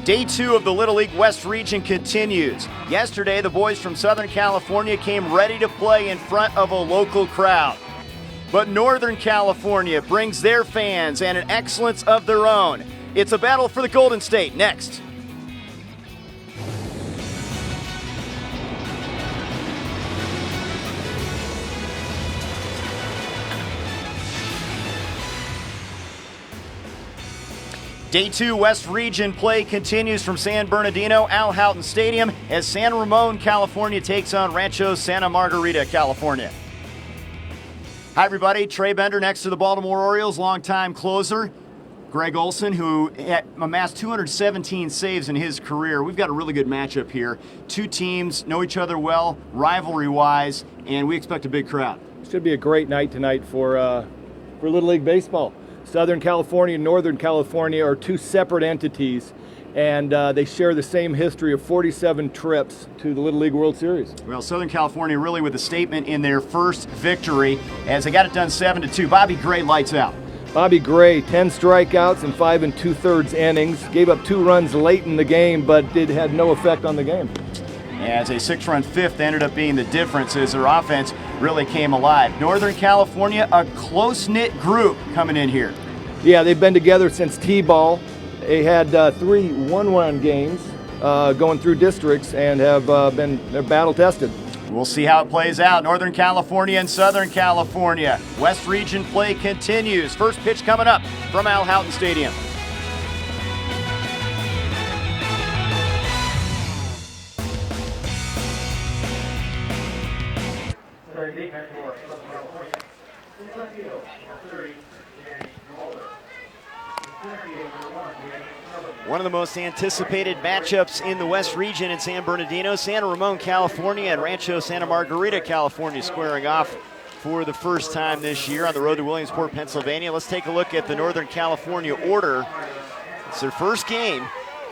Day 2 of the Little League West region continues. Yesterday, the boys from Southern California came ready to play in front of a local crowd. But Northern California brings their fans and an excellence of their own. It's a battle for the Golden State next. Day 2 West Region play continues from San Bernardino Al Houghton Stadium as San Ramon, California takes on Rancho Santa Margarita, California. Hi everybody, Trey Bender next to the Baltimore Orioles, longtime closer. Greg Olson, who amassed 217 saves in his career. We've got a really good matchup here. Two teams know each other well, rivalry-wise, and we expect a big crowd. Should be a great night tonight for Little League Baseball. Southern California and Northern California are two separate entities, and they share the same history of 47 trips to the Little League World Series. Well, Southern California really with a statement in their first victory as they got it done 7-2. Bobby Gray lights out. Bobby Gray, 10 strikeouts in 5 2/3 innings, gave up 2 runs late in the game, but it had no effect on the game. As a 6-run fifth ended up being the difference as their offense really came alive. Northern California, a close-knit group coming in here. Yeah, they've been together since T-ball. They had 3 one-run games going through districts and they're battle-tested. We'll see how it plays out. Northern California and Southern California. West Region play continues. First pitch coming up from Al Houghton Stadium. One of the most anticipated matchups in the West Region in San Bernardino, San Ramon, California, and Rancho Santa Margarita, California, squaring off for the first time this year on the road to Williamsport, Pennsylvania. Let's take a look at the Northern California order. It's their first game,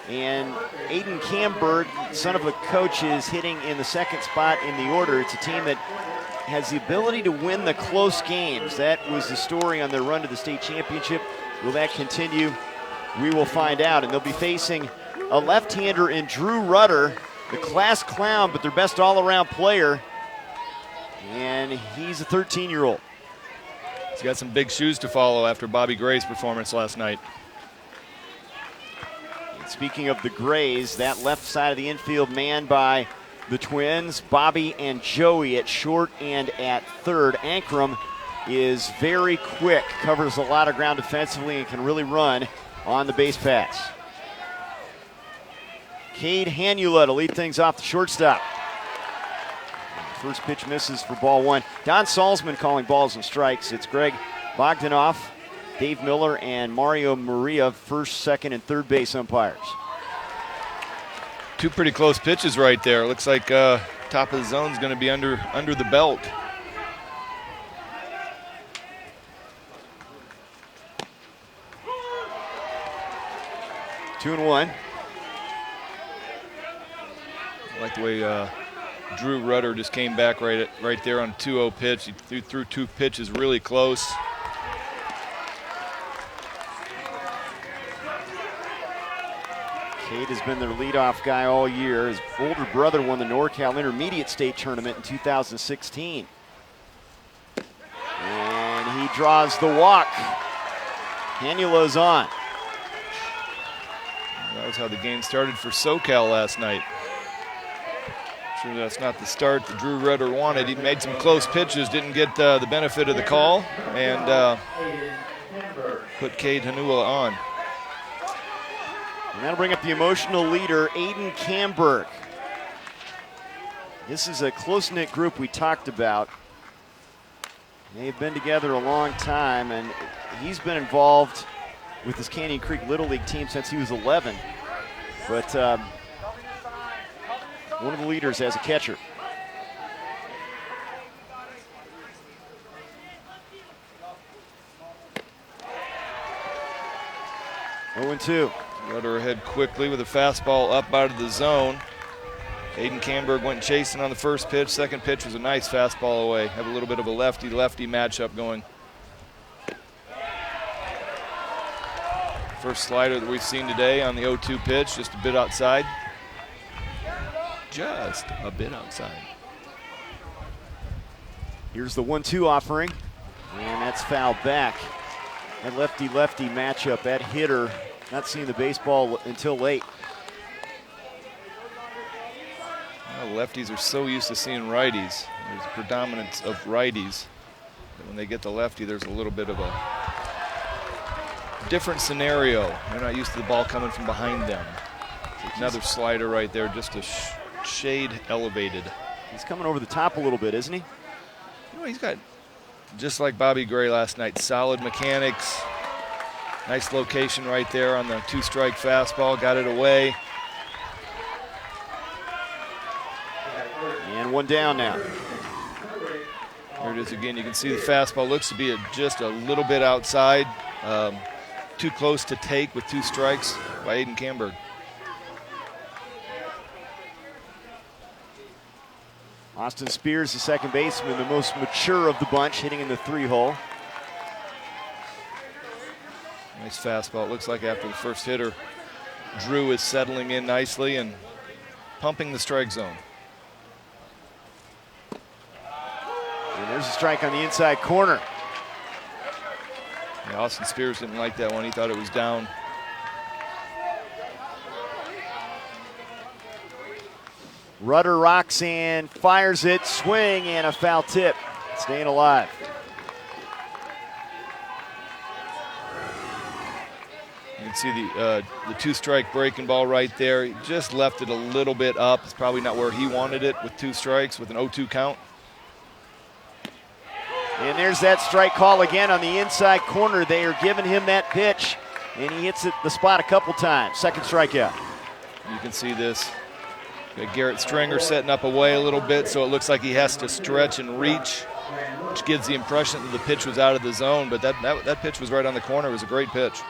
and Aiden Camberg, son of a coach, is hitting in the second spot in the order. It's a team that has the ability to win the close games. That was the story on their run to the state championship. Will that continue? We will find out, and they'll be facing a left-hander in Drew Rudder, the class clown, but their best all-around player, and he's a 13-year-old. He's got some big shoes to follow after Bobby Gray's performance last night. And speaking of the Grays, that left side of the infield manned by the Twins, Bobby and Joey at short and at third. Ankrum is very quick, covers a lot of ground defensively, and can really run on the base pass. Cade Hanula to lead things off the shortstop. First pitch misses for ball 1. Don Salzman calling balls and strikes. It's Greg Bogdanoff, Dave Miller, and Mario Maria, first, second, and third base umpires. 2 pretty close pitches right there. Looks like top of the zone is going to be under the belt. Two and one. I like the way Drew Rudder just came back right there on a 2-0 pitch. He threw 2 pitches really close. Cade has been their leadoff guy all year. His older brother won the NorCal Intermediate State Tournament in 2016. And he draws the walk. Hanula's on. That was how the game started for SoCal last night. Sure, that's not the start that Drew Rudder wanted. He made some close pitches, didn't get the benefit of the call, and put Cade Hanula on. And that'll bring up the emotional leader, Aiden Camberg. This is a close-knit group we talked about. They've been together a long time, and he's been involved with this Canyon Creek Little League team since he was 11. But one of the leaders as a catcher. Oh, 0-2. Rudder ahead quickly with a fastball up out of the zone. Aiden Camberg went chasing on the first pitch. Second pitch was a nice fastball away. Have a little bit of a lefty-lefty matchup going. First slider that we've seen today on the 0-2 pitch, just a bit outside. Just a bit outside. Here's the 1-2 offering, and that's fouled back. That lefty-lefty matchup, that hitter not seeing the baseball until late. Well, lefties are so used to seeing righties. There's a predominance of righties. But when they get the lefty, there's a little bit of a different scenario. They're not used to the ball coming from behind them. Another slider right there, just a shade elevated. He's coming over the top a little bit, isn't he? You know, he's got, just like Bobby Gray last night, solid mechanics. Nice location right there on the 2-strike fastball, got it away. And one down now. There it is again. You can see the fastball looks to be just a little bit outside. Too close to take with 2 strikes by Aiden Camberg. Austin Spears, the second baseman, the most mature of the bunch, hitting in the 3-hole. Nice fastball. It looks like after the first hitter, Drew is settling in nicely and pumping the strike zone. And there's a strike on the inside corner. Yeah, Austin Spears didn't like that one. He thought it was down. Rudder rocks and fires it, swing, and a foul tip. Staying alive. You can see the 2-strike breaking ball right there. He just left it a little bit up. It's probably not where he wanted it with 2 strikes with an 0-2 count. And there's that strike call again on the inside corner. They are giving him that pitch, and he hits it the spot a couple times. Second strikeout. You can see this. Got Garrett Stringer setting up away a little bit, so it looks like he has to stretch and reach, which gives the impression that the pitch was out of the zone, but that pitch was right on the corner. It was a great pitch.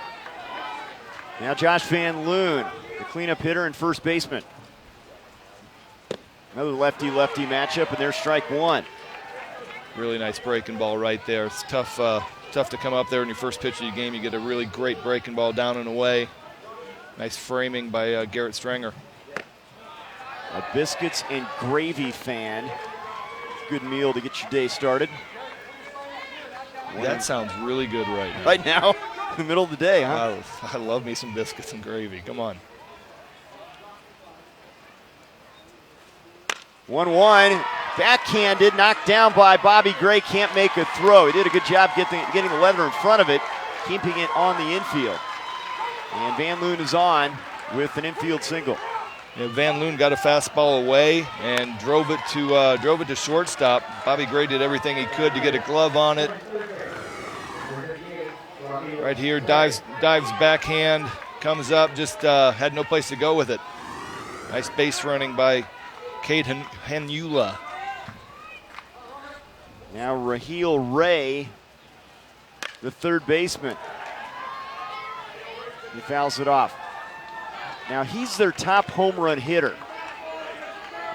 Now Josh Van Loon, the cleanup hitter and first baseman. Another lefty-lefty matchup, and there's strike 1. Really nice breaking ball right there. It's tough to come up there in your first pitch of your game. You get a really great breaking ball down and away. Nice framing by Garrett Stringer. A biscuits and gravy fan. Good meal to get your day started. That sounds really good right now. Right now, in the middle of the day, huh? I love me some biscuits and gravy. Come on. 1-1. Backhanded, knocked down by Bobby Gray. Can't make a throw. He did a good job getting the leather in front of it, keeping it on the infield. And Van Loon is on with an infield single. Yeah, Van Loon got a fastball away and drove it to shortstop. Bobby Gray did everything he could to get a glove on it. Right here, dives backhand, comes up, just had no place to go with it. Nice base running by Cade Hanula. Now Raheel Ray, the third baseman. He fouls it off. Now he's their top home run hitter.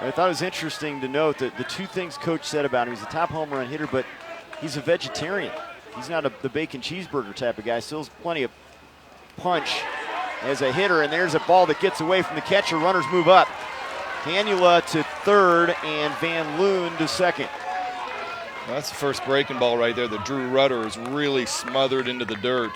I thought it was interesting to note that the 2 things Coach said about him, he's a top home run hitter, but he's a vegetarian. He's not the bacon cheeseburger type of guy. Still has plenty of punch as a hitter, and there's a ball that gets away from the catcher. Runners move up. Hanula to third and Van Loon to second. Well, that's the first breaking ball right there. The Drew Rudder is really smothered into the dirt.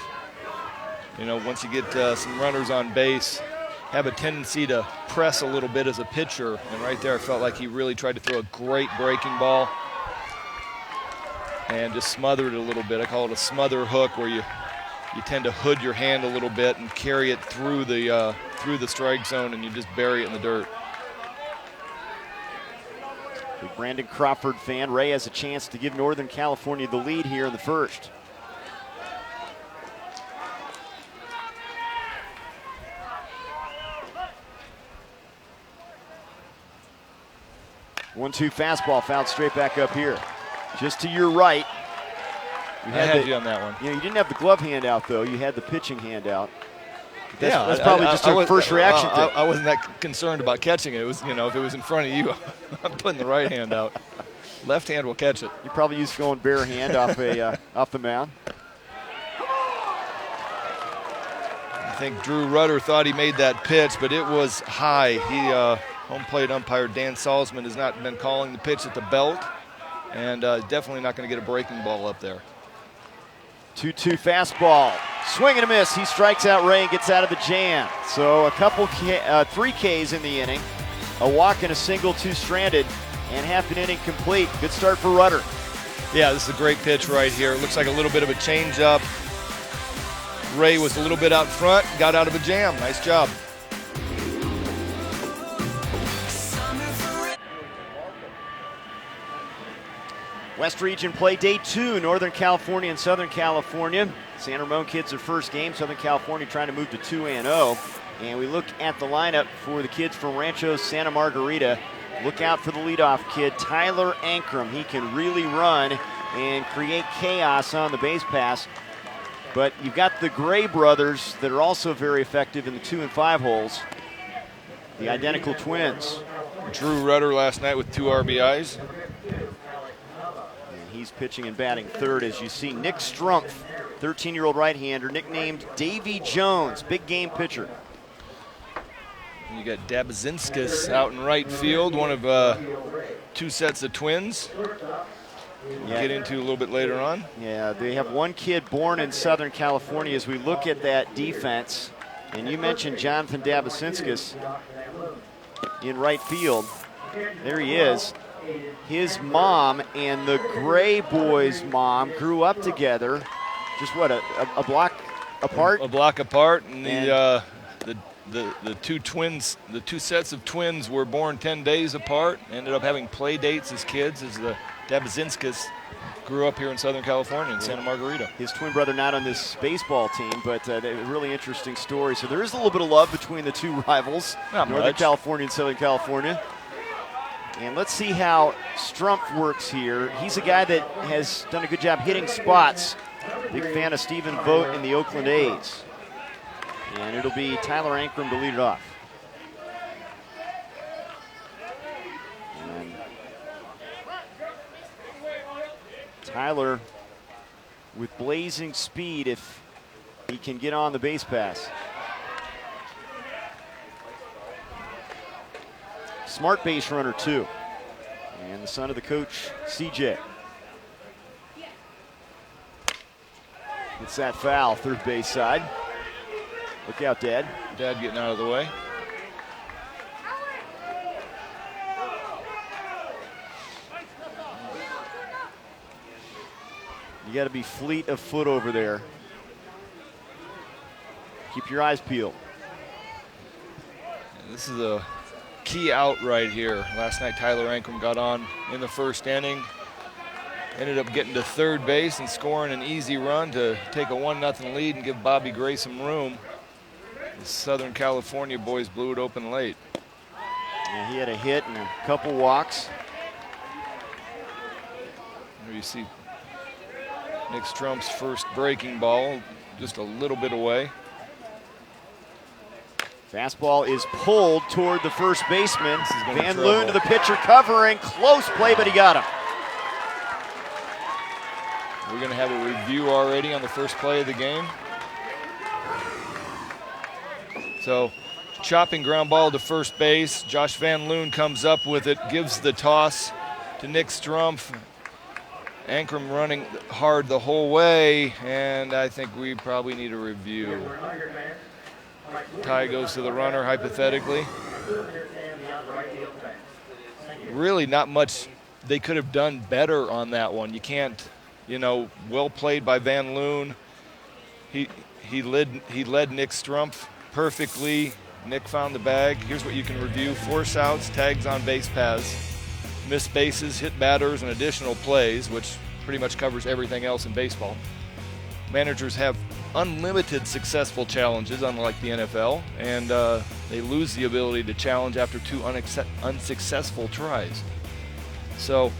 You know, once you get some runners on base, have a tendency to press a little bit as a pitcher. And right there, I felt like he really tried to throw a great breaking ball and just smothered it a little bit. I call it a smother hook, where you tend to hood your hand a little bit and carry it through the strike zone, and you just bury it in the dirt. Big Brandon Crawford fan. Ray has a chance to give Northern California the lead here in the first. One-two fastball fouled straight back up here. Just to your right. I had you on that one. You didn't have the glove hand out, though. You had the pitching hand out. That's I probably just your first reaction. I wasn't that concerned about catching it. It was, if it was in front of you, I'm putting the right hand out. Left hand will catch it. You probably used going bare hand off the mound. think Drew Rudder thought he made that pitch, but it was high. Home plate umpire Dan Salzman has not been calling the pitch at the belt, and definitely not going to get a breaking ball up there. 2-2 fastball. Swing and a miss. He strikes out Ray and gets out of the jam. So a couple, 3 Ks in the inning. A walk and a single, 2 stranded, and half an inning complete. Good start for Rudder. Yeah, this is a great pitch right here. It looks like a little bit of a changeup. Ray was a little bit out front, got out of a jam. Nice job. West Region play day 2, Northern California and Southern California. San Ramon kids their first game. Southern California trying to move to 2-0. And we look at the lineup for the kids from Rancho Santa Margarita. Look out for the leadoff kid, Tyler Ankrum. He can really run and create chaos on the base pass. But you've got the Gray brothers that are also very effective in the 2 and 5 holes. The identical twins. Drew Rudder last night with 2 RBIs. He's pitching and batting third, as you see. Nick Strumpf, 13-year-old right-hander, nicknamed Davy Jones, big game pitcher. You got Dabazinskis out in right field, one of 2 sets of twins. Yeah. Get into a little bit later on. Yeah, they have one kid born in Southern California. As we look at that defense, and you mentioned Jonathan Dabazinskis in right field. There he is. His mom and the Gray boys' mom grew up together, just what, a block apart? A block apart, and the 2 twins, the 2 sets of twins were born 10 days apart, ended up having play dates as kids, as the Dabazinskis grew up here in Southern California in Santa Margarita. His twin brother not on this baseball team, but a really interesting story. So there is a little bit of love between the 2 rivals, Northern California and Southern California. And let's see how Strumpf works here. He's a guy that has done a good job hitting spots. Big fan of Stephen Vogt in the Oakland A's. And it'll be Tyler Ankrum to lead it off. And Tyler with blazing speed if he can get on the base pass. Smart base runner, too. And the son of the coach, CJ. It's that foul, third base side. Look out, Dad. Dad getting out of the way. You got to be fleet of foot over there. Keep your eyes peeled. And this is a key out right here. Last night Tyler Ankrum got on in the first inning. Ended up getting to third base and scoring an easy run to take a 1-0 lead and give Bobby Gray some room. The Southern California boys blew it open late. Yeah, he had a hit and a couple walks. There you see Nick Strumpf's first breaking ball, just a little bit away. Fastball is pulled toward the first baseman. Van be Loon to the pitcher, covering. Close play, but he got him. We're going to have a review already on the first play of the game. So, chopping ground ball to first base. Josh Van Loon comes up with it, gives the toss to Nick Strumpf. Ankrum running hard the whole way, and I think we probably need a review. Tie goes to the runner, hypothetically. Really not much they could have done better on that one. You can't, well played by Van Loon. He led Nick Strumpf perfectly. Nick found the bag. Here's what you can review. Force outs, tags on base paths, missed bases, hit batters, and additional plays, which pretty much covers everything else in baseball. Managers have unlimited successful challenges, unlike the NFL, and they lose the ability to challenge after 2 unsuccessful tries. So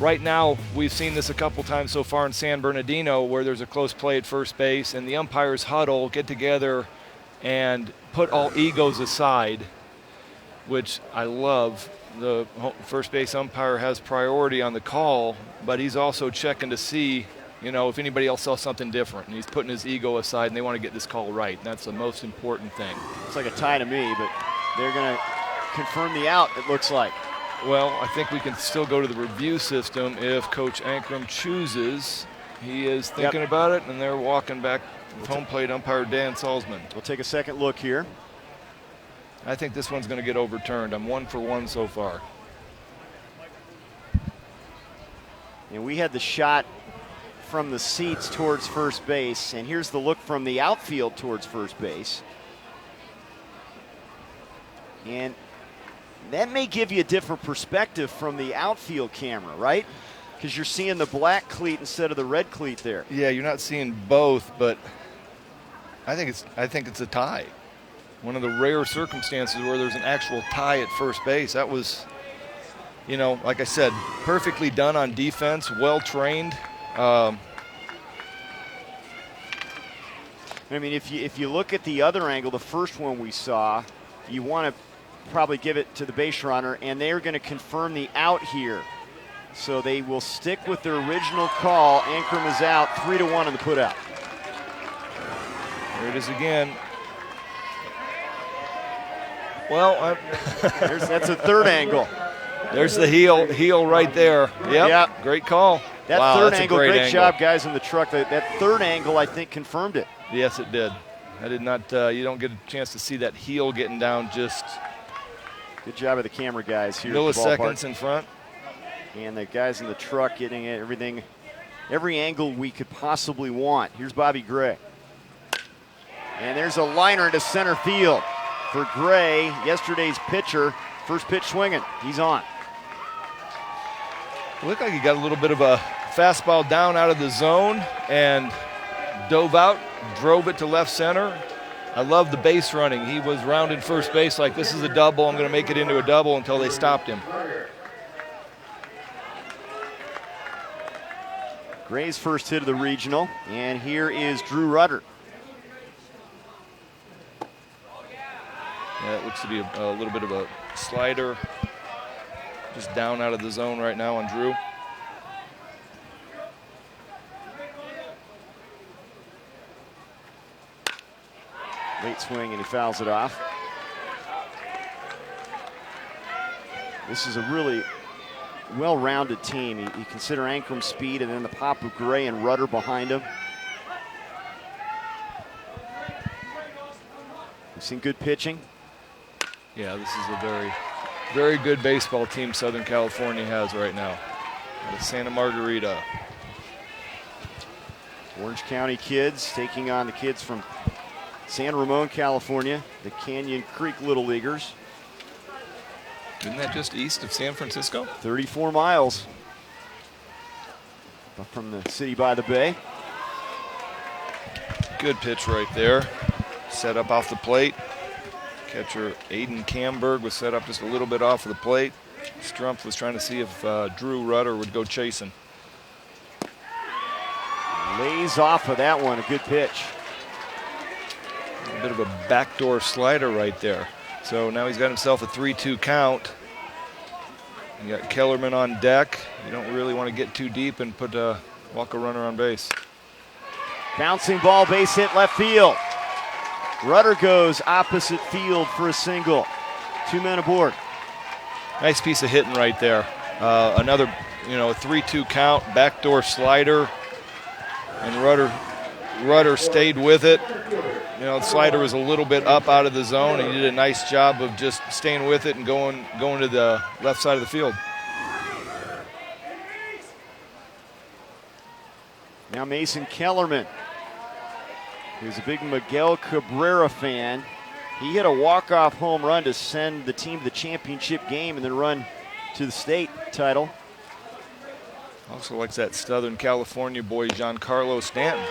right now, we've seen this a couple times so far in San Bernardino, where there's a close play at first base and the umpires huddle, get together and put all egos aside, which I love. The first base umpire has priority on the call, but he's also checking to see you know, if anybody else saw something different, and he's putting his ego aside, and they want to get this call right. And that's the most important thing. It's like a tie to me, but they're going to confirm the out, it looks like. Well, I think we can still go to the review system if Coach Ankrum chooses. He is thinking about it, and they're walking back with home plate umpire Dan Salzman. We'll take a second look here. I think this one's going to get overturned. I'm 1 for 1 so far. And we had the shot from the seats towards first base, and here's the look from the outfield towards first base. And that may give you a different perspective from the outfield camera, right? Because you're seeing the black cleat instead of the red cleat there. Yeah, you're not seeing both, but I think it's a tie. One of the rare circumstances where there's an actual tie at first base. That was, you know, like I said, perfectly done on defense, well trained. I mean, if you look at the other angle, the first one we saw, you want to probably give it to the base runner, and they're going to confirm the out here. So they will stick with their original call. Ankrum is out, 3-1 in the putout. There it is again. Well, that's a third angle. There's the heel right there. Yep. Great call. That third angle, great job, guys in the truck. That third angle, I think, confirmed it. Yes, it did. I did not. You don't get a chance to see that heel getting down just. Good job of the camera guys here. Milliseconds in front. And the guys in the truck getting everything, every angle we could possibly want. Here's Bobby Gray. And there's a liner into center field for Gray, yesterday's pitcher. First pitch swinging. He's on. It looked like he got a little bit of a fastball down out of the zone and dove out, drove it to left center. I love the base running. He was rounding first base like, this is a double, I'm going to make it into a double, until they stopped him. Gray's first hit of the regional, and here is Drew Rudder. Yeah, it looks to be a little bit of a slider, just down out of the zone right now on Drew. Late swing, and he fouls it off. This is a really well-rounded team. You consider Ankrum's speed and then the pop of Gray and Rudder behind him. We've seen good pitching. Yeah, this is a very, very good baseball team Southern California has right now. Out of Santa Margarita. Orange County kids taking on the kids from San Ramon, California, the Canyon Creek Little Leaguers. Isn't that just east of San Francisco? 34 miles from the city by the bay. Good pitch right there. Set up off the plate. Catcher Aiden Camberg was set up just a little bit off of the plate. Strumpf was trying to see if Drew Rudder would go chasing. Lays off of that one, a good pitch. A bit of a backdoor slider right there. So now he's got himself a 3-2 count. You got Kellerman on deck. You don't really want to get too deep and walk a runner on base. Bouncing ball, base hit left field. Rudder goes opposite field for a single. 2 men aboard. Nice piece of hitting right there. Another, a 3-2 count, backdoor slider, and Rudder stayed with it. The slider was a little bit up out of the zone, and he did a nice job of just staying with it and going to the left side of the field. Now Mason Kellerman, who's a big Miguel Cabrera fan. He hit a walk-off home run to send the team to the championship game and then run to the state title. Also likes that Southern California boy, Giancarlo Stanton.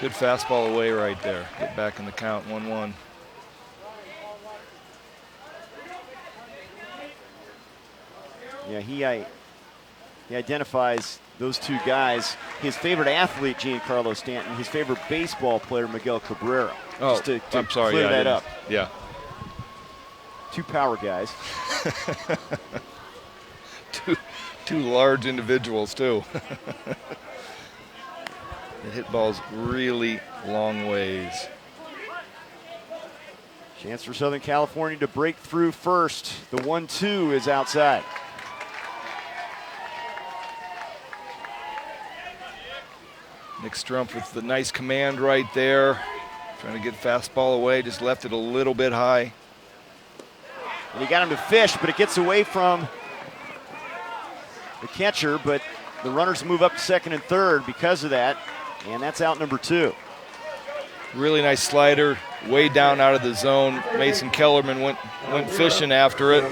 Good fastball away right there. Get back in the count, 1-1. Yeah, he identifies those two guys. His favorite athlete, Giancarlo Stanton. His favorite baseball player, Miguel Cabrera. Oh, just to I'm sorry. Clear that up. Yeah. Two power guys. Two large individuals, too. They hit balls really long ways. Chance for Southern California to break through first. The 1-2 is outside. Nick Strumpf with the nice command right there. Trying to get fastball away, just left it a little bit high. And he got him to fish, but it gets away from the catcher, but the runners move up to second and third because of that, and that's out number 2. Really nice slider, way down out of the zone. Mason Kellerman went fishing after it.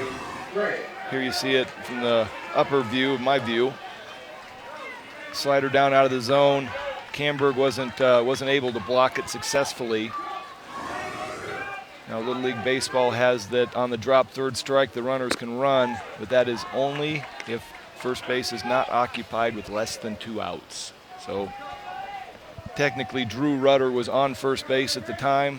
Here you see it from the upper view, my view. Slider down out of the zone. Camberg wasn't able to block it successfully. Now Little League Baseball has that on the drop third strike the runners can run, but that is only if first base is not occupied with less than 2 outs. So technically Drew Rudder was on first base at the time.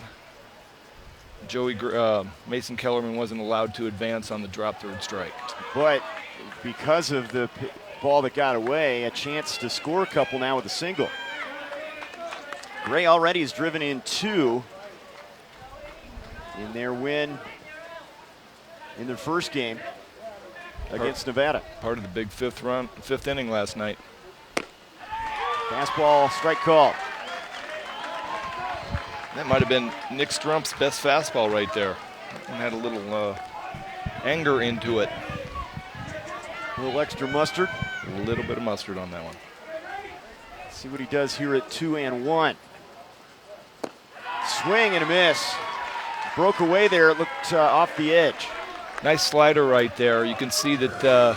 Mason Kellerman wasn't allowed to advance on the drop third strike. But because of the ball that got away, a chance to score a couple now with a single. Gray already has driven in 2 in their win in their first game against Nevada. Part of the big fifth inning last night. Fastball, strike call. That might have been Nick Strumpf's best fastball right there. And had a little anger into it. A little extra mustard. A little bit of mustard on that one. Let's see what he does here at 2-1. Swing and a miss. Broke away there. It looked off the edge. Nice slider right there. You can see that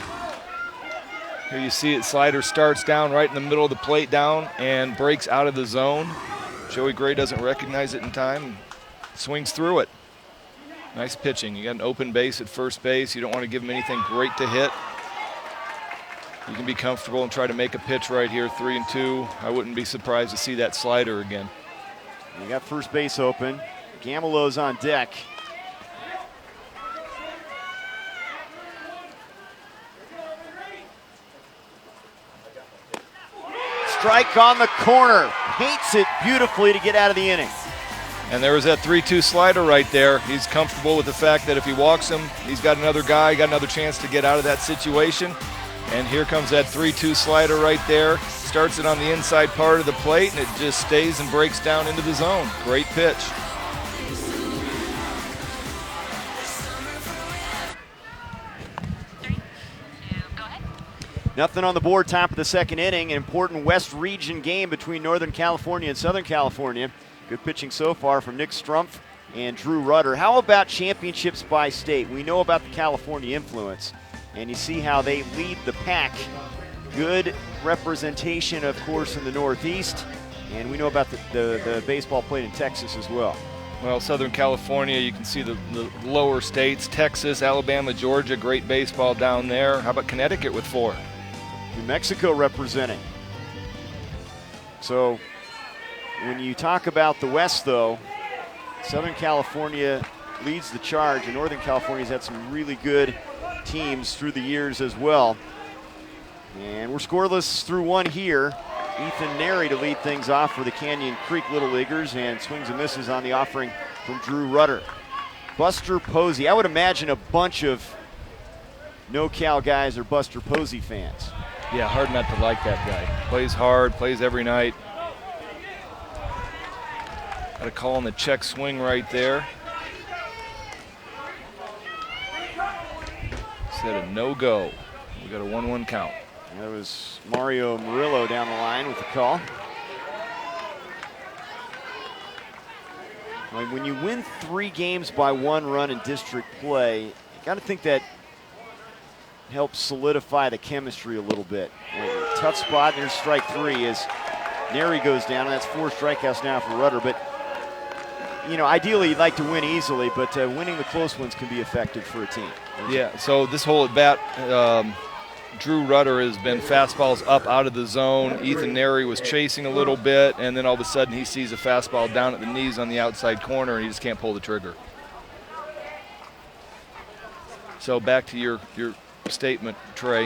here you see it. Slider starts down right in the middle of the plate down and breaks out of the zone. Joey Gray doesn't recognize it in time. Swings through it. Nice pitching. You got an open base at first base. You don't want to give him anything great to hit. You can be comfortable and try to make a pitch right here, 3-2. I wouldn't be surprised to see that slider again. You got first base open. Gamelo's on deck. Strike on the corner. Paints it beautifully to get out of the inning. And there was that 3-2 slider right there. He's comfortable with the fact that if he walks him, he's got another guy, got another chance to get out of that situation. And here comes that 3-2 slider right there. Starts it on the inside part of the plate, and it just stays and breaks down into the zone. Great pitch. Nothing on the board, top of the second inning. An important West Region game between Northern California and Southern California. Good pitching so far from Nick Strumpf and Drew Rudder. How about championships by state? We know about the California influence, and you see how they lead the pack. Good representation, of course, in the Northeast, and we know about the baseball played in Texas as well. Well, Southern California, you can see the lower states, Texas, Alabama, Georgia, great baseball down there. How about Connecticut with 4? New Mexico representing. So when you talk about the West, though, Southern California leads the charge, and Northern California's had some really good teams through the years as well. And we're scoreless through 1 here. Ethan Neri to lead things off for the Canyon Creek Little Leaguers, and swings and misses on the offering from Drew Rudder. Buster Posey. I would imagine a bunch of no-Cal guys are Buster Posey fans. Yeah, hard not to like that guy. Plays hard, plays every night. Got a call on the check swing right there. Said a no-go. We got a 1-1 count. That was Mario Murillo down the line with the call. When you win 3 games by 1 run in district play, you got to think that helps solidify the chemistry a little bit. Tough spot, and there's strike 3 as Neri goes down, and that's 4 strikeouts now for Rudder. But, you know, ideally you'd like to win easily, but winning the close ones can be effective for a team. Yeah, so this hole at bat, Drew Rudder has been fastballs up out of the zone. Ethan Neri was chasing a little bit, and then all of a sudden he sees a fastball down at the knees on the outside corner, and he just can't pull the trigger. So back to your statement, Trey.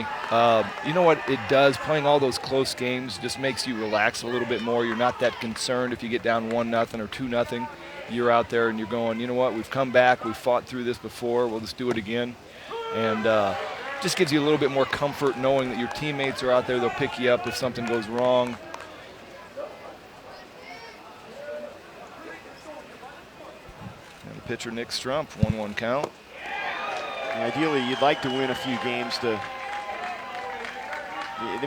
You know what it does? Playing all those close games just makes you relax a little bit more. You're not that concerned if you get down 1-0 or 2-0. You're out there and you're going, you know what? We've come back. We've fought through this before. We'll just do it again. And just gives you a little bit more comfort knowing that your teammates are out there. They'll pick you up if something goes wrong. And the pitcher, Nick Strumpf, 1-1 count. Ideally, you'd like to win a few games that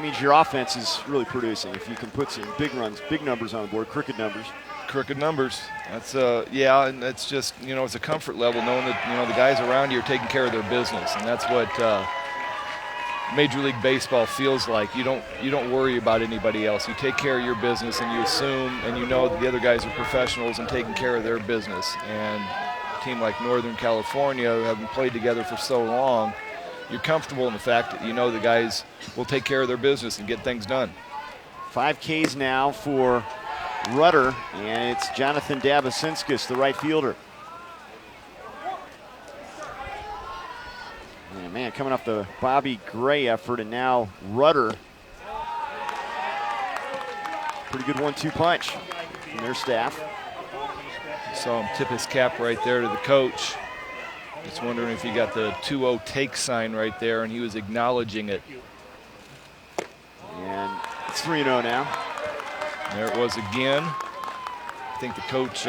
means your offense is really producing. If you can put some big runs, big numbers on the board, crooked numbers. Crooked numbers. That's yeah, and that's just, you know, it's a comfort level knowing that, you know, the guys around you are taking care of their business, and that's what Major League Baseball feels like. You don't worry about anybody else. You take care of your business, and you assume, and you know that the other guys are professionals and taking care of their business. And a team like Northern California, having played together for so long, you're comfortable in the fact that you know the guys will take care of their business and get things done. 5 Ks now for Rudder, and it's Jonathan Dabasinskis, the right fielder. And man, coming off the Bobby Gray effort, and now Rudder. Pretty good 1-2 punch from their staff. Saw him tip his cap right there to the coach. Just wondering if he got the 2-0 take sign right there, and he was acknowledging it. And it's 3-0 now. There it was again. I think the coach,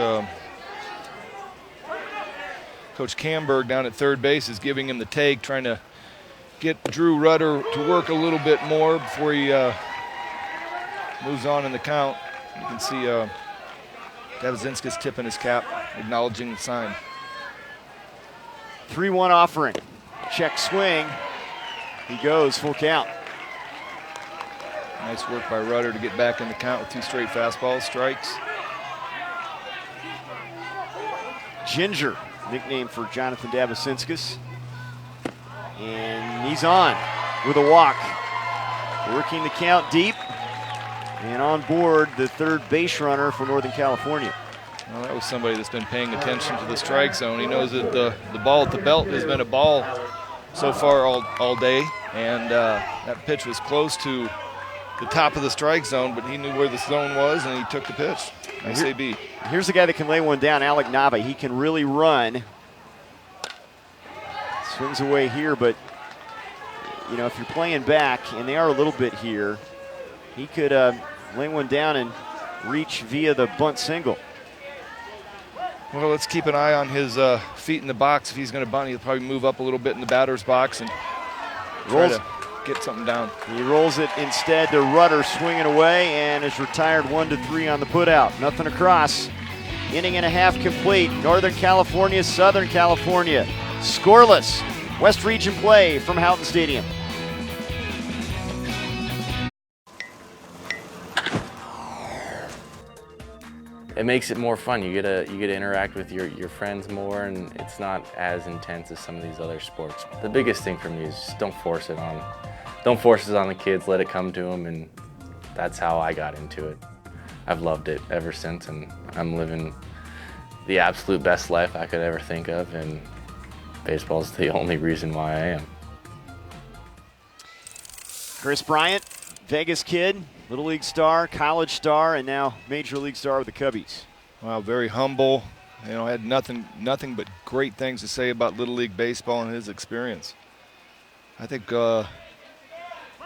Coach Camberg down at third base is giving him the take, trying to get Drew Rudder to work a little bit more before he moves on in the count. You can see Dabasinskis tipping his cap, acknowledging the sign. 3-1 offering. Check swing. He goes, full count. Nice work by Rudder to get back in the count with 2 straight fastballs, strikes. Ginger, nickname for Jonathan Dabasinskis. And he's on with a walk. Working the count deep. And on board, the third base runner for Northern California. Well, that was somebody that's been paying attention to the strike zone. He knows that the ball at the belt has been a ball so far all day. And that pitch was close to the top of the strike zone, but he knew where the zone was, and he took the pitch. Nice AB. Here's the guy that can lay one down, Alec Nava. He can really run. Swings away here, but, you know, if you're playing back, and they are a little bit here, he could lay one down and reach via the bunt single. Well, let's keep an eye on his feet in the box. If he's going to bunt, he'll probably move up a little bit in the batter's box and try to get something down. He rolls it instead to Rudder, swinging away, and is retired 1-3 on the putout. Nothing across. Inning and a half complete. Northern California, Southern California. Scoreless. West Region play from Houghton Stadium. It makes it more fun. You get to interact with your friends more, and it's not as intense as some of these other sports. The biggest thing for me is just don't force it on the kids. Let it come to them, and that's how I got into it. I've loved it ever since, and I'm living the absolute best life I could ever think of, and baseball's the only reason why I am. Chris Bryant, Vegas kid, Little League star, college star, and now Major League star with the Cubbies. Wow, very humble. You know, had nothing but great things to say about Little League baseball and his experience. I think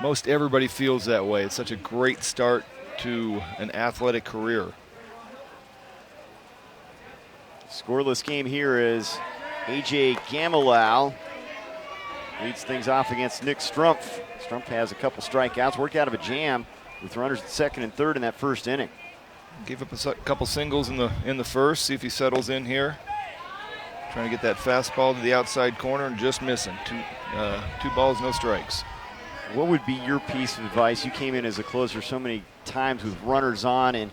most everybody feels that way. It's such a great start to an athletic career. Scoreless game here is A.J. Gamilau leads things off against Nick Strumpf. Strumpf has a couple strikeouts, worked out of a jam with runners at second and third in that first inning. Gave up a couple singles in the first. See if he settles in here. Trying to get that fastball to the outside corner and just missing. Two balls, no strikes. What would be your piece of advice? You came in as a closer so many times with runners on in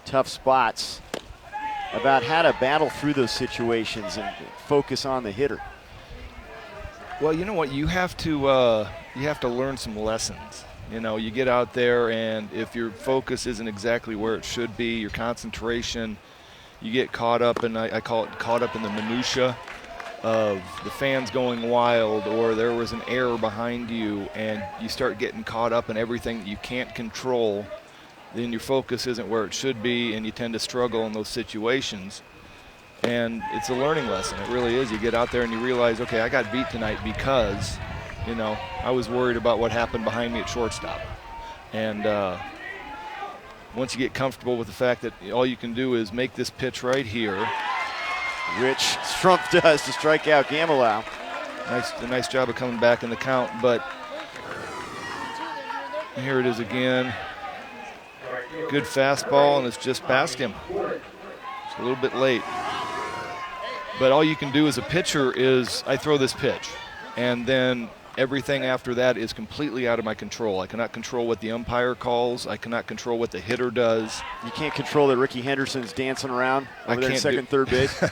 tough spots, about how to battle through those situations and focus on the hitter. Well, you know what? You have to learn some lessons. You know, you get out there, and if your focus isn't exactly where it should be, your concentration, you get caught up, and I call it caught up in the minutia. of the fans going wild, or there was an error behind you and you start getting caught up in everything that you can't control, then your focus isn't where it should be and you tend to struggle in those situations. And it's a learning lesson. It really is. You get out there and you realize, okay, I got beat tonight because, you know, I was worried about what happened behind me at shortstop. And once you get comfortable with the fact that all you can do is make this pitch right here, which Strumpf does to strike out Gamelow. A nice job of coming back in the count, but here it is again. Good fastball, and it's just past him. It's a little bit late. But all you can do as a pitcher is I throw this pitch, and then everything after that is completely out of my control. I cannot control what the umpire calls. I cannot control what the hitter does. You can't control that Ricky Henderson's dancing around over there at second, third base.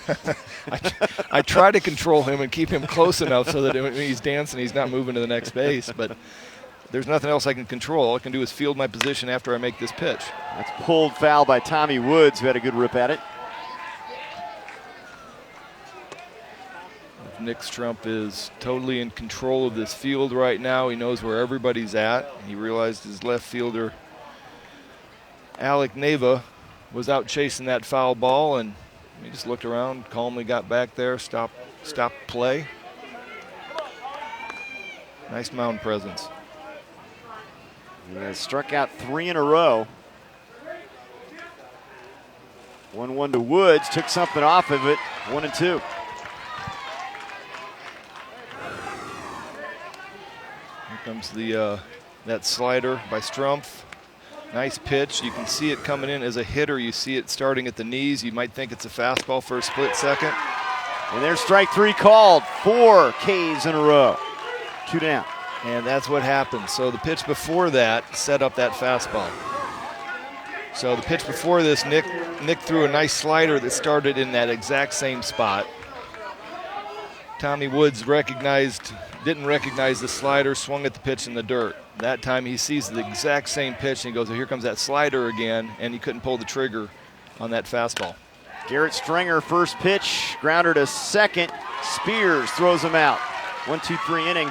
I try to control him and keep him close enough so that when he's dancing, he's not moving to the next base. But there's nothing else I can control. All I can do is field my position after I make this pitch. That's pulled foul by Tommy Woods, who had a good rip at it. Nick Strumpf is totally in control of this field right now. He knows where everybody's at. He realized his left fielder, Alec Neva, was out chasing that foul ball, and he just looked around, calmly got back there, stopped play. Nice mound presence. He has struck out 3 in a row. 1-1 to Woods, took something off of it, 1-2. Comes the that slider by Strumpf. Nice pitch. You can see it coming in as a hitter. You see it starting at the knees. You might think it's a fastball for a split second. And there's strike 3 called. 4 Ks in a row. 2 down. And that's what happened. So the pitch before that set up that fastball. So the pitch before this, Nick threw a nice slider that started in that exact same spot. Tommy Woods didn't recognize the slider, swung at the pitch in the dirt. That time he sees the exact same pitch and he goes, oh, here comes that slider again, and he couldn't pull the trigger on that fastball. Garrett Stringer, first pitch, grounder to second. Spears throws him out. 1-2-3 inning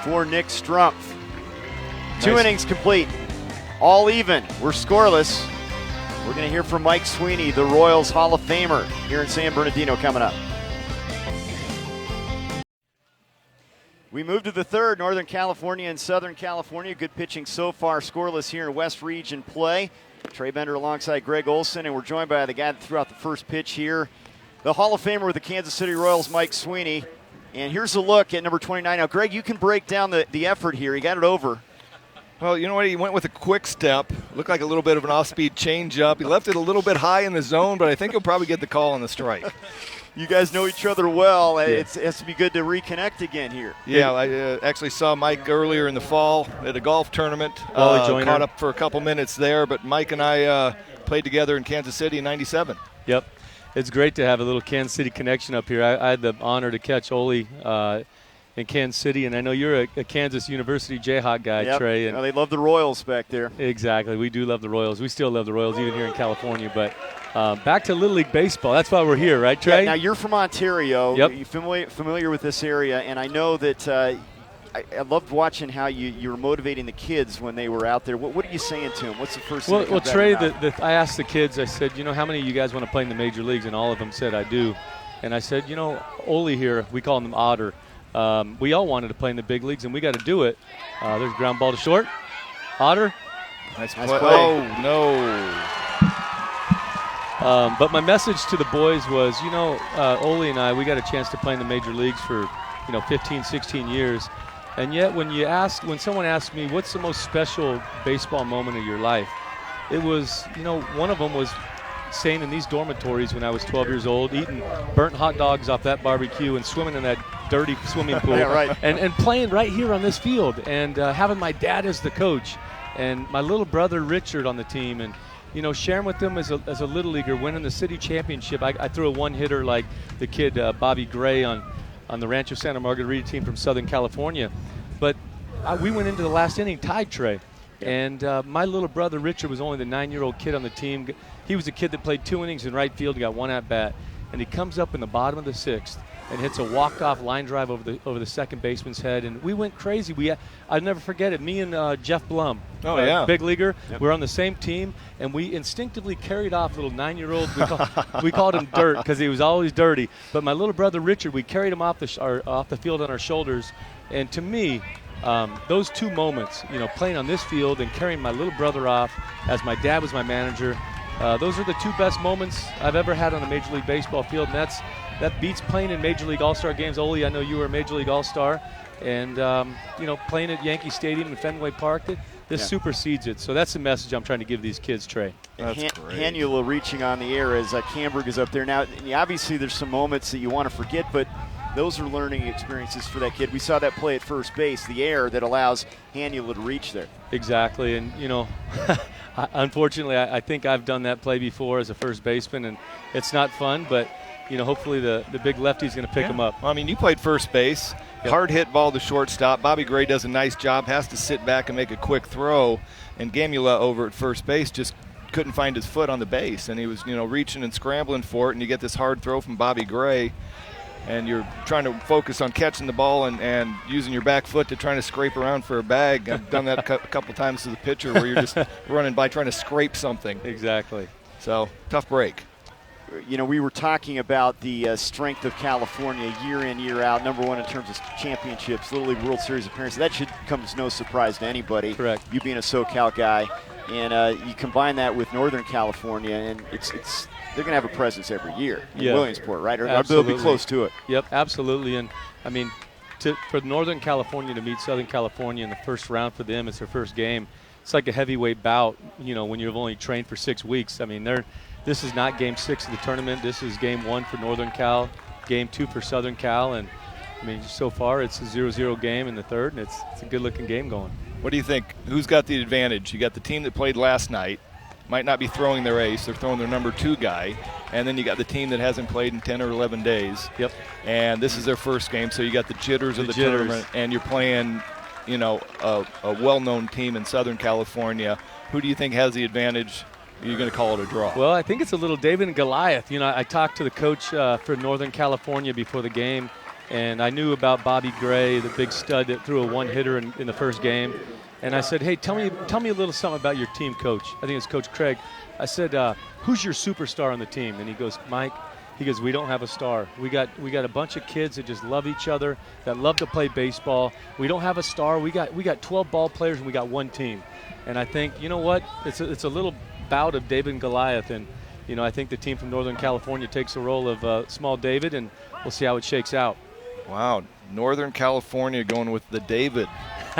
for Nick Strumpf. Nice. 2 innings complete. All even. We're scoreless. We're going to hear from Mike Sweeney, the Royals Hall of Famer, here in San Bernardino coming up. We move to the third, Northern California and Southern California. Good pitching so far, scoreless here in West Region play. Trey Bender alongside Greg Olson, and we're joined by the guy that threw out the first pitch here, the Hall of Famer with the Kansas City Royals, Mike Sweeney. And here's a look at number 29. Now, Greg, you can break down the effort here. He got it over. Well, you know what? He went with a quick step. Looked like a little bit of an off-speed changeup. He left it a little bit high in the zone, but I think he'll probably get the call on the strike. You guys know each other well. Yeah. It has to be good to reconnect again here. Yeah, I actually saw Mike earlier in the fall at a golf tournament. Caught up for a couple minutes there, but Mike and I played together in Kansas City in '97. Yep. It's great to have a little Kansas City connection up here. I had the honor to catch Ole in Kansas City, and I know you're a Kansas University Jayhawk guy, yep. Trey. And they love the Royals back there. Exactly. We do love the Royals. We still love the Royals, even here in California. But back to Little League Baseball. That's why we're here, right, Trey? Yeah, now, you're from Ontario. Yep. You're familiar with this area, and I know that I loved watching how you were motivating the kids when they were out there. What are you saying to them? What's the first thing? Well, Trey, I asked the kids, I said, how many of you guys want to play in the major leagues? And all of them said, I do. And I said, Ole here, we call him Otter. We all wanted to play in the big leagues, and we got to do it. There's a ground ball to short. Otter. Nice play. Oh, no. But my message to the boys was, Ole and I, we got a chance to play in the major leagues for, 15, 16 years. And yet when someone asked me, what's the most special baseball moment of your life? It was, one of them was staying in these dormitories when I was 12 years old, eating burnt hot dogs off that barbecue and swimming in that dirty swimming pool. Yeah, right. and playing right here on this field and having my dad as the coach and my little brother Richard on the team and, sharing with them as a little leaguer, winning the city championship. I threw a one-hitter like the kid Bobby Gray on the Rancho Santa Margarita team from Southern California. But we went into the last inning tied, Trey. And my little brother Richard was only the 9-year-old kid on the team. He was a kid that played 2 innings in right field and got 1 at-bat. And he comes up in the bottom of the 6th and hits a walk-off line drive over the second baseman's head, and we went crazy. I'll never forget it. Me and Jeff Blum, big leaguer, we're on the same team, and we instinctively carried off little 9-year-old. We called him Dirt because he was always dirty. But my little brother Richard, we carried him off the field on our shoulders, and to me, those two moments, playing on this field and carrying my little brother off as my dad was my manager, those are the two best moments I've ever had on a Major League Baseball field, and that beats playing in Major League All-Star games. Ole, I know you were a Major League All-Star, and playing at Yankee Stadium and Fenway Park, this supersedes it. So that's the message I'm trying to give these kids, Trey. That's great. Hannula reaching on the air as Camberg is up there. Now, obviously there's some moments that you want to forget, but those are learning experiences for that kid. We saw that play at first base, the air that allows Hannula to reach there. Exactly, and unfortunately, I think I've done that play before as a first baseman, and it's not fun, but hopefully the big lefty's going to pick him up. Well, you played first base, hard hit ball to shortstop. Bobby Gray does a nice job, has to sit back and make a quick throw, and Gamula over at first base just couldn't find his foot on the base, and he was reaching and scrambling for it, and you get this hard throw from Bobby Gray, and you're trying to focus on catching the ball and using your back foot to trying to scrape around for a bag. I've done that a couple times as a pitcher where you're just running by trying to scrape something. Exactly. So, tough break. We were talking about the strength of California year in, year out, number one in terms of championships, Little League World Series appearances. That should come as no surprise to anybody. Correct. You being a SoCal guy, and you combine that with Northern California, and they're going to have a presence every year in Williamsport, right? Or they'll be close to it. Yep, absolutely. And, for Northern California to meet Southern California in the first round for them, it's their first game. It's like a heavyweight bout, when you've only trained for 6 weeks. This is not Game 6 of the tournament. This is Game 1 for Northern Cal, Game 2 for Southern Cal. And, so far it's a 0-0 game in the third, and it's a good-looking game going. What do you think? Who's got the advantage? You got the team that played last night. Might not be throwing their ace. They're throwing their number 2 guy. And then you got the team that hasn't played in 10 or 11 days. Yep. And this is their first game, so you got the jitters of the tournament, and you're playing, a well-known team in Southern California. Who do you think has the advantage? Are you going to call it a draw? Well, I think it's a little David and Goliath. I talked to the coach for Northern California before the game, and I knew about Bobby Gray, the big stud that threw a one-hitter in the first game. And I said, hey, tell me a little something about your team, Coach. I think it's Coach Craig. I said, who's your superstar on the team? And he goes, Mike, we don't have a star. We got a bunch of kids that just love each other, that love to play baseball. We don't have a star. We got 12 ball players, and we got one team. And I think, you know what? It's a little bout of David and Goliath, and I think the team from Northern California takes the role of small David, and we'll see how it shakes out. Wow, Northern California going with the David,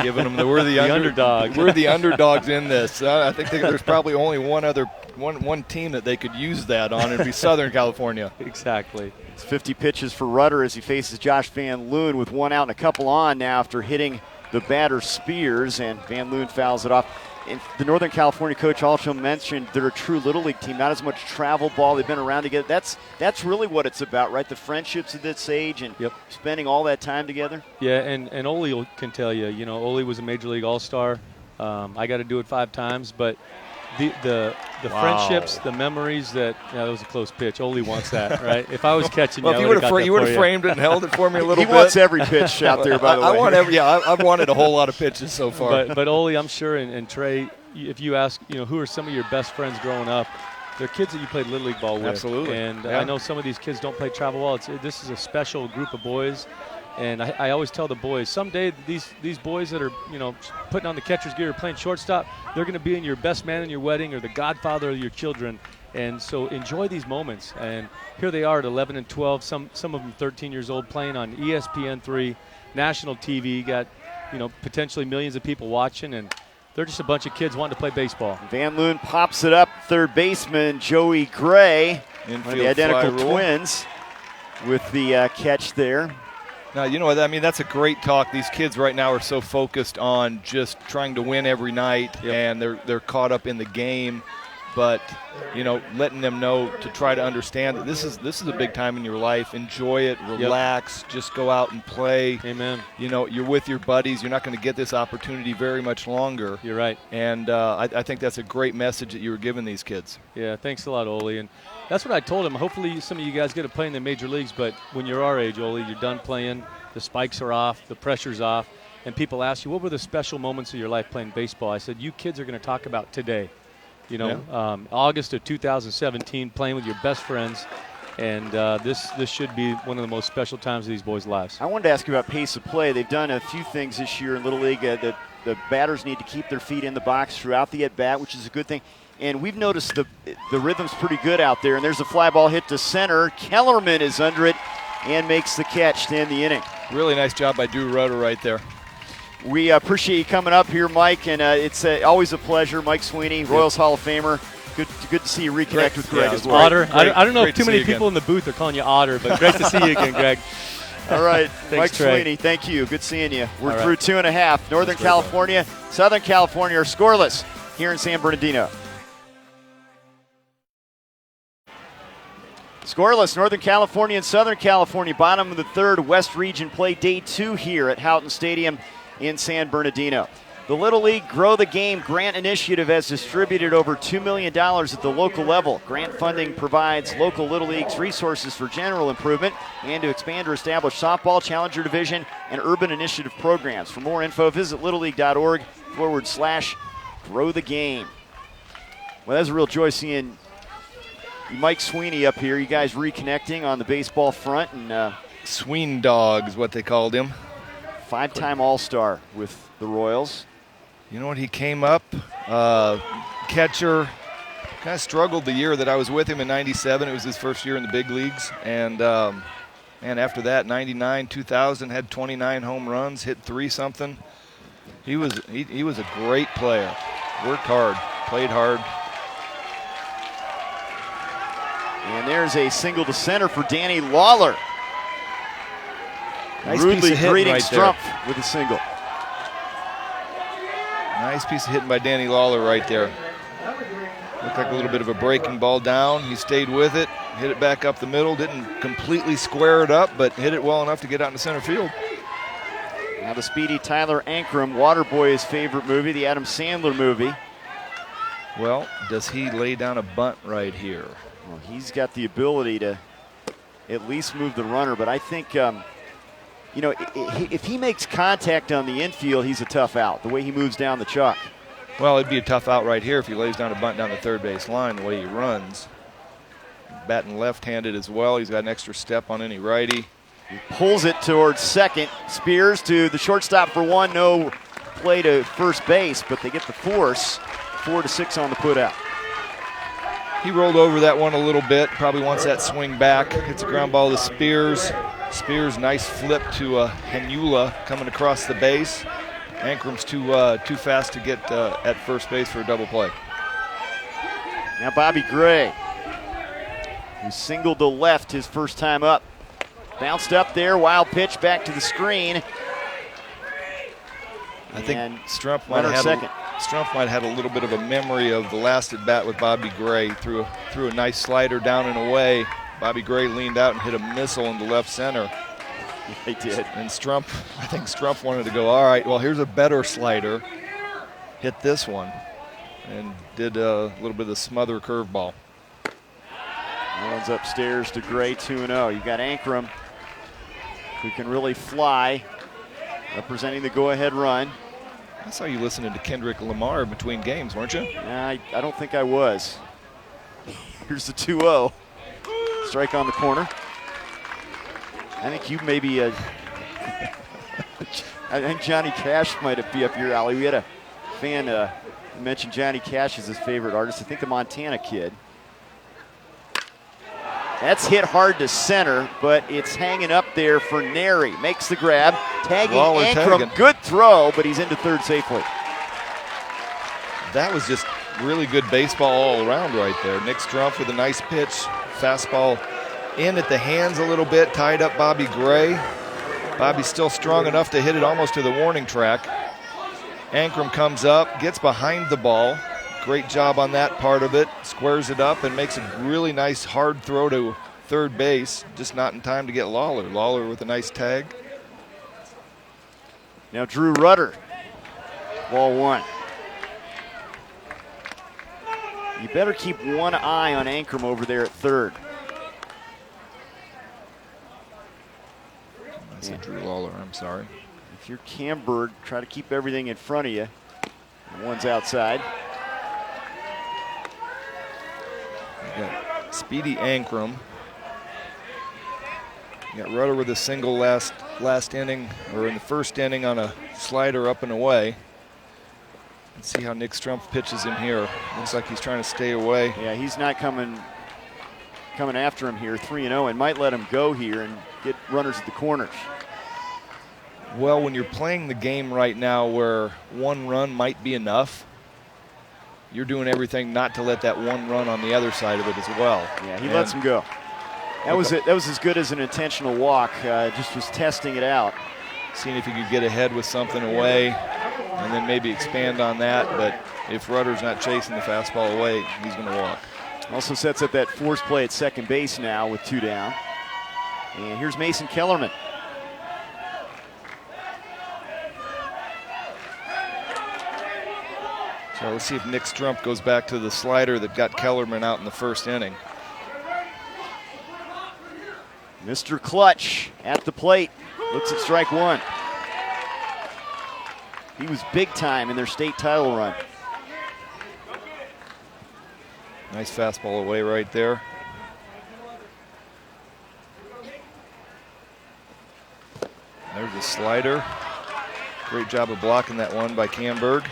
giving them we're the underdog. We're the underdogs in this. I think there's probably only one team that they could use that on, and it'd be Southern California. Exactly. It's 50 pitches for Rudder as he faces Josh Van Loon with one out and a couple on now after hitting the batter Spears, and Van Loon fouls it off. And the Northern California coach also mentioned they're a true Little League team, not as much travel ball. They've been around together. That's really what it's about, right? The friendships at this age and spending all that time together. Yeah, and Ole can tell you, Ole was a Major League All-Star. I got to do it 5 times, but the friendships, the memories that was a close pitch. Ole wants that, right? If I was catching you would have framed it and held it for me a little bit. He wants every pitch out there, by the way. I've wanted a whole lot of pitches so far. But Ole, I'm sure, and Trey, if you ask, who are some of your best friends growing up, they're kids that you played Little League ball with. Absolutely. And I know some of these kids don't play travel ball. This is a special group of boys. And I always tell the boys, someday these boys that are, putting on the catcher's gear or playing shortstop, they're going to be in your best man in your wedding or the godfather of your children. And so enjoy these moments. And here they are at 11 and 12, some of them 13 years old, playing on ESPN3, national TV, got, potentially millions of people watching, and they're just a bunch of kids wanting to play baseball. Van Loon pops it up, third baseman Joey Gray, one of the identical twins, with the catch there. Now, you know what, that's a great talk. These kids right now are so focused on just trying to win every night, and they're caught up in the game. but letting them know to try to understand that this is a big time in your life. Enjoy it, relax, just go out and play. Amen. You're with your buddies. You're not going to get this opportunity very much longer. You're right. And I think that's a great message that you were giving these kids. Yeah, thanks a lot, Ole. And that's what I told him. Hopefully some of you guys get to play in the major leagues, but when you're our age, Ole, you're done playing, the spikes are off, the pressure's off, and people ask you, what were the special moments of your life playing baseball? I said, you kids are going to talk about today. August of 2017, playing with your best friends, and this should be one of the most special times of these boys' lives. I wanted to ask you about pace of play. They've done a few things this year in Little League. The batters need to keep their feet in the box throughout the at-bat, which is a good thing. And we've noticed the rhythm's pretty good out there. And there's a fly ball hit to center. Kellerman is under it and makes the catch to end the inning. Really nice job by Drew Rudder right there. We appreciate you coming up here, Mike, and it's always a pleasure. Mike Sweeney, Royals Hall of Famer. Good to see you reconnect with Greg as well. Otter. I don't know if too many people in the booth are calling you Otter, but great to see you again, Greg. All right, Thanks, Mike Trey. Sweeney, thank you. Good seeing you. We're All through right. 2.5. Northern California, Southern California are scoreless here in San Bernardino. Scoreless, Northern California and Southern California, bottom of the third. West Region play day 2 here at Houghton Stadium in San Bernardino. The Little League Grow the Game grant initiative has distributed over $2 million at the local level. Grant funding provides local Little Leagues resources for general improvement and to expand or establish softball, challenger division, and urban initiative programs. For more info, visit littleleague.org/grow the game. Well, that's a real joy seeing Mike Sweeney up here. You guys reconnecting on the baseball front, and Sween Dog is what they called him. 5-time All-Star with the Royals. You know what, he came up, catcher, kind of struggled the year that I was with him in 97. It was his first year in the big leagues. And after that, 99, 2000, had 29 home runs, hit 3-something. He was a great player. Worked hard, played hard. And there's a single to center for Danny Lawler. Nice piece Rudely of hitting greeting right Strumpf with a single. Nice piece of hitting by Danny Lawler right there. Looked like a little bit of a breaking ball down. He stayed with it, hit it back up the middle, didn't completely square it up, but hit it well enough to get out into center field. Now the speedy Tyler Ankrum, Waterboy, his favorite movie, the Adam Sandler movie. Well, does he lay down a bunt right here? Well, he's got the ability to at least move the runner, but I think, if he makes contact on the infield, he's a tough out, the way he moves down the chalk. Well, it'd be a tough out right here if he lays down a bunt down the third base line the way he runs. Batting left-handed as well. He's got an extra step on any righty. He pulls it towards second. Spears to the shortstop for one. No play to first base, but they get the force. 4-6 on the put-out. He rolled over that one a little bit. Probably wants that swing back. Hits a ground ball to Spears. Spears, nice flip to Henula coming across the base. Ankrum's too fast to get at first base for a double play. Now Bobby Gray, who singled to left his first time up. Bounced up there, wild pitch back to the screen. I think Strumpf might have had a little bit of a memory of the last at bat with Bobby Gray. Threw a nice slider down and away. Bobby Gray leaned out and hit a missile into left center. He did. And I think Strumpf wanted to go, all right, well, here's a better slider. Hit this one. And did a little bit of the smother curveball. That one's upstairs to Gray, 2-0. You've got Ankrum, who can really fly, representing the go-ahead run. I saw you listening to Kendrick Lamar between games, weren't you? I don't think I was. Here's the 2-0. Strike on the corner. I think you maybe, I think Johnny Cash might be up your alley. We had a fan mention Johnny Cash as his favorite artist. I think the Montana Kid. That's hit hard to center, but it's hanging up there for Neri. Makes the grab, tagging Ankrum. Good throw, but he's into third safely. That was just really good baseball all around right there. Nick Strumpf with a nice pitch. Fastball in at the hands a little bit, tied up Bobby Gray. Bobby's still strong enough to hit it almost to the warning track. Ankrum comes up, gets behind the ball, great job on that part of it. Squares it up and makes a really nice hard throw to third base, just not in time to get Lawler. Lawler with a nice tag. Now Drew Rudder, ball one. You better keep one eye on Ankrum over there at third. I said Drew Lawler, I'm sorry. If you're Camberg, try to keep everything in front of you. And one's outside. You got Speedy Ankrum. You got Rudder with a single last inning, or in the first inning on a slider up and away. Let's see how Nick Strumpf pitches him here. Looks like he's trying to stay away. Yeah, he's not coming after him here, 3-0, and might let him go here and get runners at the corners. Well, when you're playing the game right now where one run might be enough, you're doing everything not to let that one run on the other side of it as well. Yeah, he lets him go. That was it. That was as good as an intentional walk. Just was testing it out. Seeing if he could get ahead with something away and then maybe expand on that. But if Rudder's not chasing the fastball away, he's going to walk. Also sets up that force play at second base now with 2 down. And here's Mason Kellerman. So let's see if Nick Strumpf goes back to the slider that got Kellerman out in the first inning. Mr. Clutch at the plate. Looks at strike one. He was big time in their state title run. Nice fastball away right there. There's the slider. Great job of blocking that one by Camberg.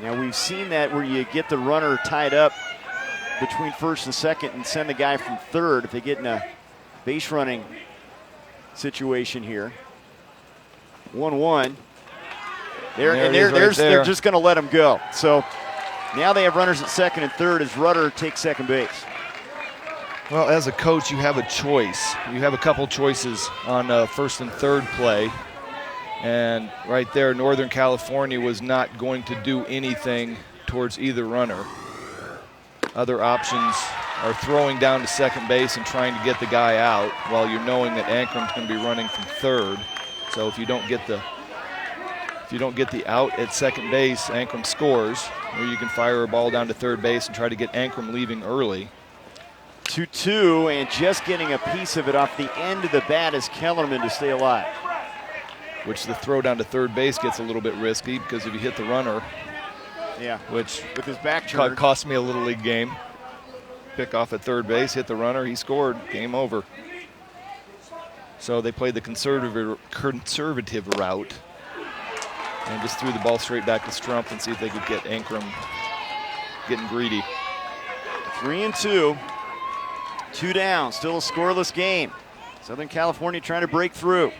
Now we've seen that where you get the runner tied up between first and second and send the guy from third if they get in a base running situation here. 1-1. They're just going to let him go. So now they have runners at second and third as Rudder takes second base. Well, as a coach, you have a choice. You have a couple choices on first and third play. And right there, Northern California was not going to do anything towards either runner. Other options are throwing down to second base and trying to get the guy out while you're knowing that Ankrum's going to be running from third. So if you don't get the out at second base, Ankrum scores, or you can fire a ball down to third base and try to get Ankrum leaving early. 2-2, and just getting a piece of it off the end of the bat is Kellerman to stay alive. Which the throw down to third base gets a little bit risky because if you hit the runner, yeah, which with his back turned, cost me a Little League game. Pick off at third base, hit the runner, he scored, game over. So they played the conservative route and just threw the ball straight back to Strumpf and see if they could get Ankrum getting greedy. 3-2, 2 down, still a scoreless game. Southern California trying to break through.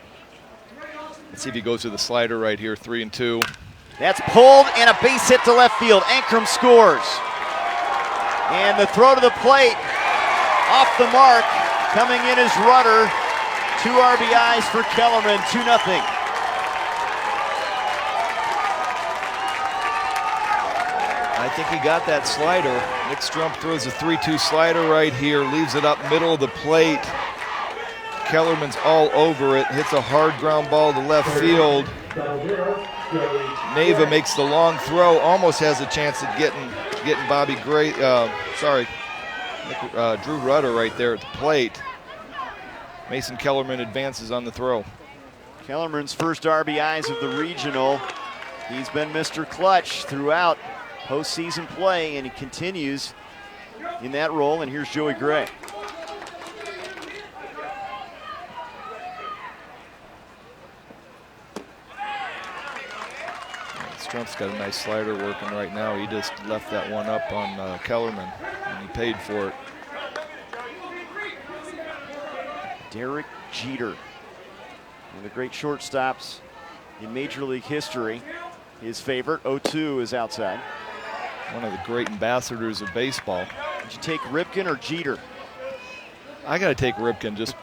Let's see if he goes to the slider right here, 3-2. That's pulled and a base hit to left field. Ankrum scores. And the throw to the plate off the mark. Coming in is Rudder. 2 RBIs for Kellerman, 2-0. I think he got that slider. Nick Strumpf throws a 3-2 slider right here, leaves it up middle of the plate. Kellerman's all over it, hits a hard ground ball to left field. Neva makes the long throw, almost has a chance at getting Drew Rudder right there at the plate. Mason Kellerman advances on the throw. Kellerman's first RBIs of the regional. He's been Mr. Clutch throughout postseason play, and he continues in that role. And here's Joey Gray. Strumpf's got a nice slider working right now. He just left that one up on Kellerman, and he paid for it. Derek Jeter, one of the great shortstops in Major League history. His favorite, 0-2, is outside. One of the great ambassadors of baseball. Did you take Ripken or Jeter? I got to take Ripken. Just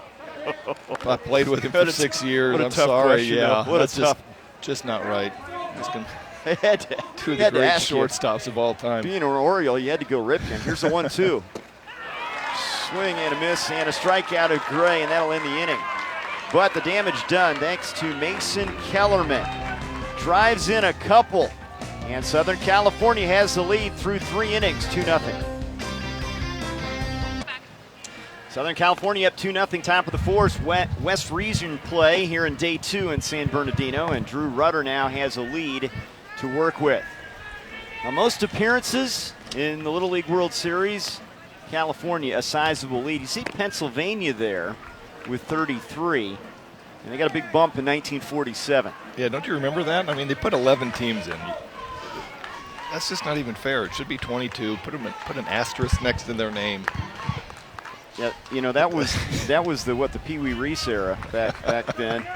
I played with him for 6 years. I'm tough sorry. question, Yeah, what that's a tough. just not right. I had to, Two of the had to great ask you. shortstops of all time. Being an Oriole, you had to go Ripken. Here's the 1-2. Swing and a miss and a strikeout of Gray, and that'll end the inning. But the damage done thanks to Mason Kellerman. Drives in a couple, and Southern California has the lead through 3 innings, 2-0. Southern California up 2-0, top of the fourth. West Region play here in day 2 in San Bernardino, and Drew Rudder now has a lead to work with. Now, most appearances in the Little League World Series, California a sizable lead. You see Pennsylvania there with 33, and they got a big bump in 1947. Yeah, don't you remember that? I mean, they put 11 teams in. That's just not even fair. It should be 22. Put an asterisk next to their name. Yeah, you know, that was the Pee Wee Reese era back then.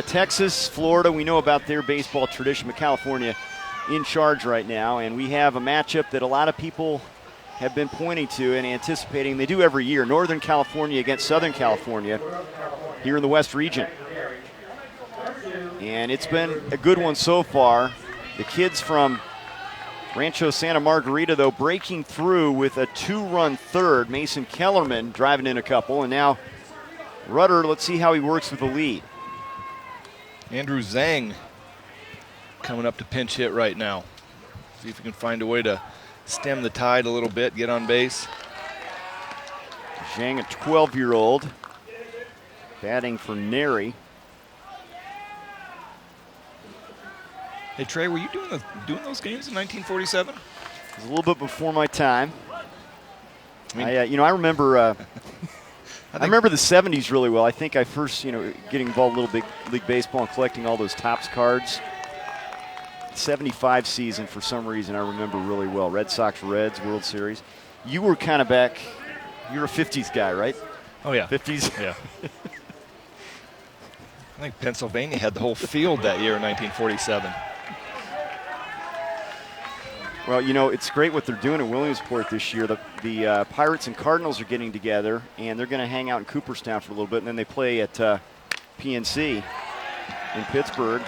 Texas, Florida, we know about their baseball tradition, but California in charge right now, and we have a matchup that a lot of people have been pointing to and anticipating. They do every year. Northern California against Southern California here in the West region. And it's been a good one so far. The kids from Rancho Santa Margarita, though, breaking through with a 2-run third. Mason Kellerman driving in a couple, and now Rudder, let's see how he works with the lead. Andrew Zhang coming up to pinch hit right now. See if he can find a way to stem the tide a little bit, get on base. Zhang, a 12-year-old, batting for Neri. Hey Trey, were you doing those games in 1947? It was a little bit before my time. I remember. I remember the 70s really well. I think I first, getting involved in Little Big League Baseball and collecting all those Topps cards. 75 season, for some reason, I remember really well. Red Sox Reds World Series. You were kind of back. You're a 50s guy, right? Oh yeah, 50s. Yeah. I think Pennsylvania had the whole field that year in 1947. Well, it's great what they're doing in Williamsport this year. The Pirates and Cardinals are getting together, and they're going to hang out in Cooperstown for a little bit, and then they play at PNC in Pittsburgh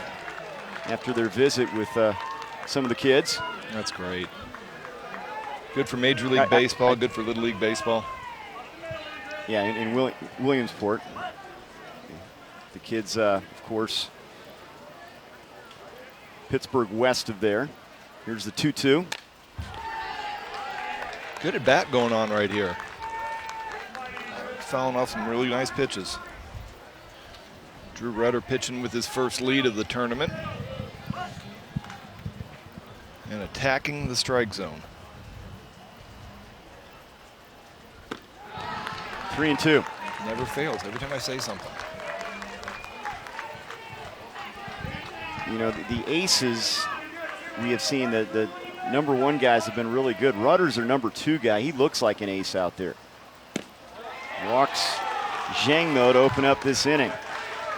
after their visit with some of the kids. That's great. Good for Major League Baseball, good for Little League Baseball. Yeah, in Williamsport. The kids, of course, Pittsburgh west of there. Here's the 2-2. Good at bat going on right here. Fouling off some really nice pitches. Drew Rudder pitching with his first lead of the tournament. And attacking the strike zone. 3-2. Never fails every time I say something. The aces we have seen, the number 1 guys have been really good. Rudder's their number 2 guy. He looks like an ace out there. Walks Zhang, though, to open up this inning.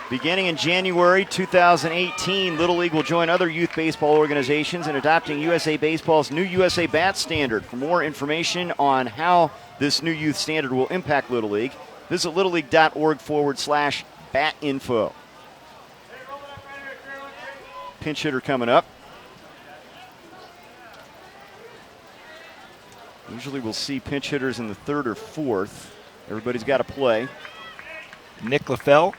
Beginning in January 2018, Little League will join other youth baseball organizations in adopting USA Baseball's new USA Bat Standard. For more information on how this new youth standard will impact Little League, visit littleleague.org/bat-info. Pinch hitter coming up. Usually we'll see pinch hitters in the 3rd or 4th. Everybody's got to play. Nick LaFell.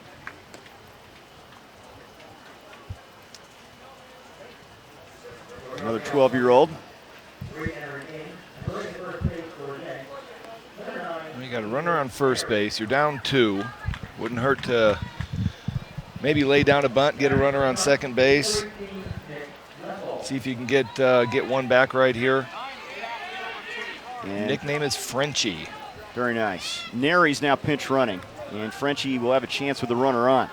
Another 12-year-old. You got a runner on first base. You're down 2. Wouldn't hurt to maybe lay down a bunt, get a runner on second base. See if you can get one back right here. And nickname is Frenchie. Very nice. Neri's now pinch running, and Frenchie will have a chance with the runner on.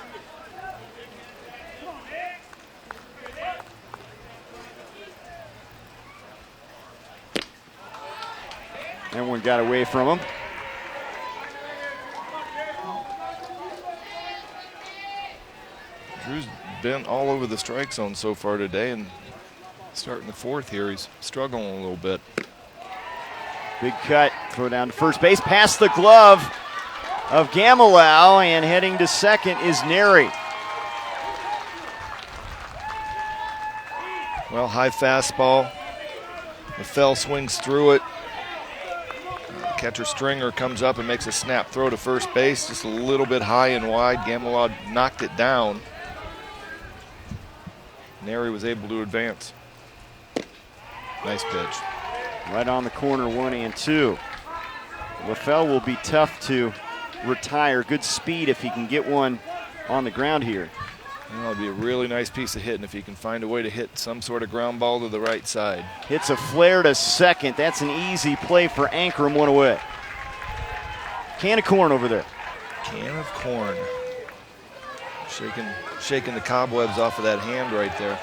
That one got away from him. Drew's been all over the strike zone so far today, and starting the 4th here, he's struggling a little bit. Big cut, throw down to first base, past the glove of Gamilau, and heading to second is Neri. Well, high fastball. LaFell swings through it. Catcher Stringer comes up and makes a snap throw to first base, just a little bit high and wide. Gamelod knocked it down. Neri was able to advance. Nice pitch. Right on the corner, 1-2. LaFell will be tough to retire. Good speed if he can get one on the ground here. Well, it'll be a really nice piece of hitting if he can find a way to hit some sort of ground ball to the right side. Hits a flare to second. That's an easy play for Ankrum, one away. Can of corn over there. Can of corn. Shaking the cobwebs off of that hand right there.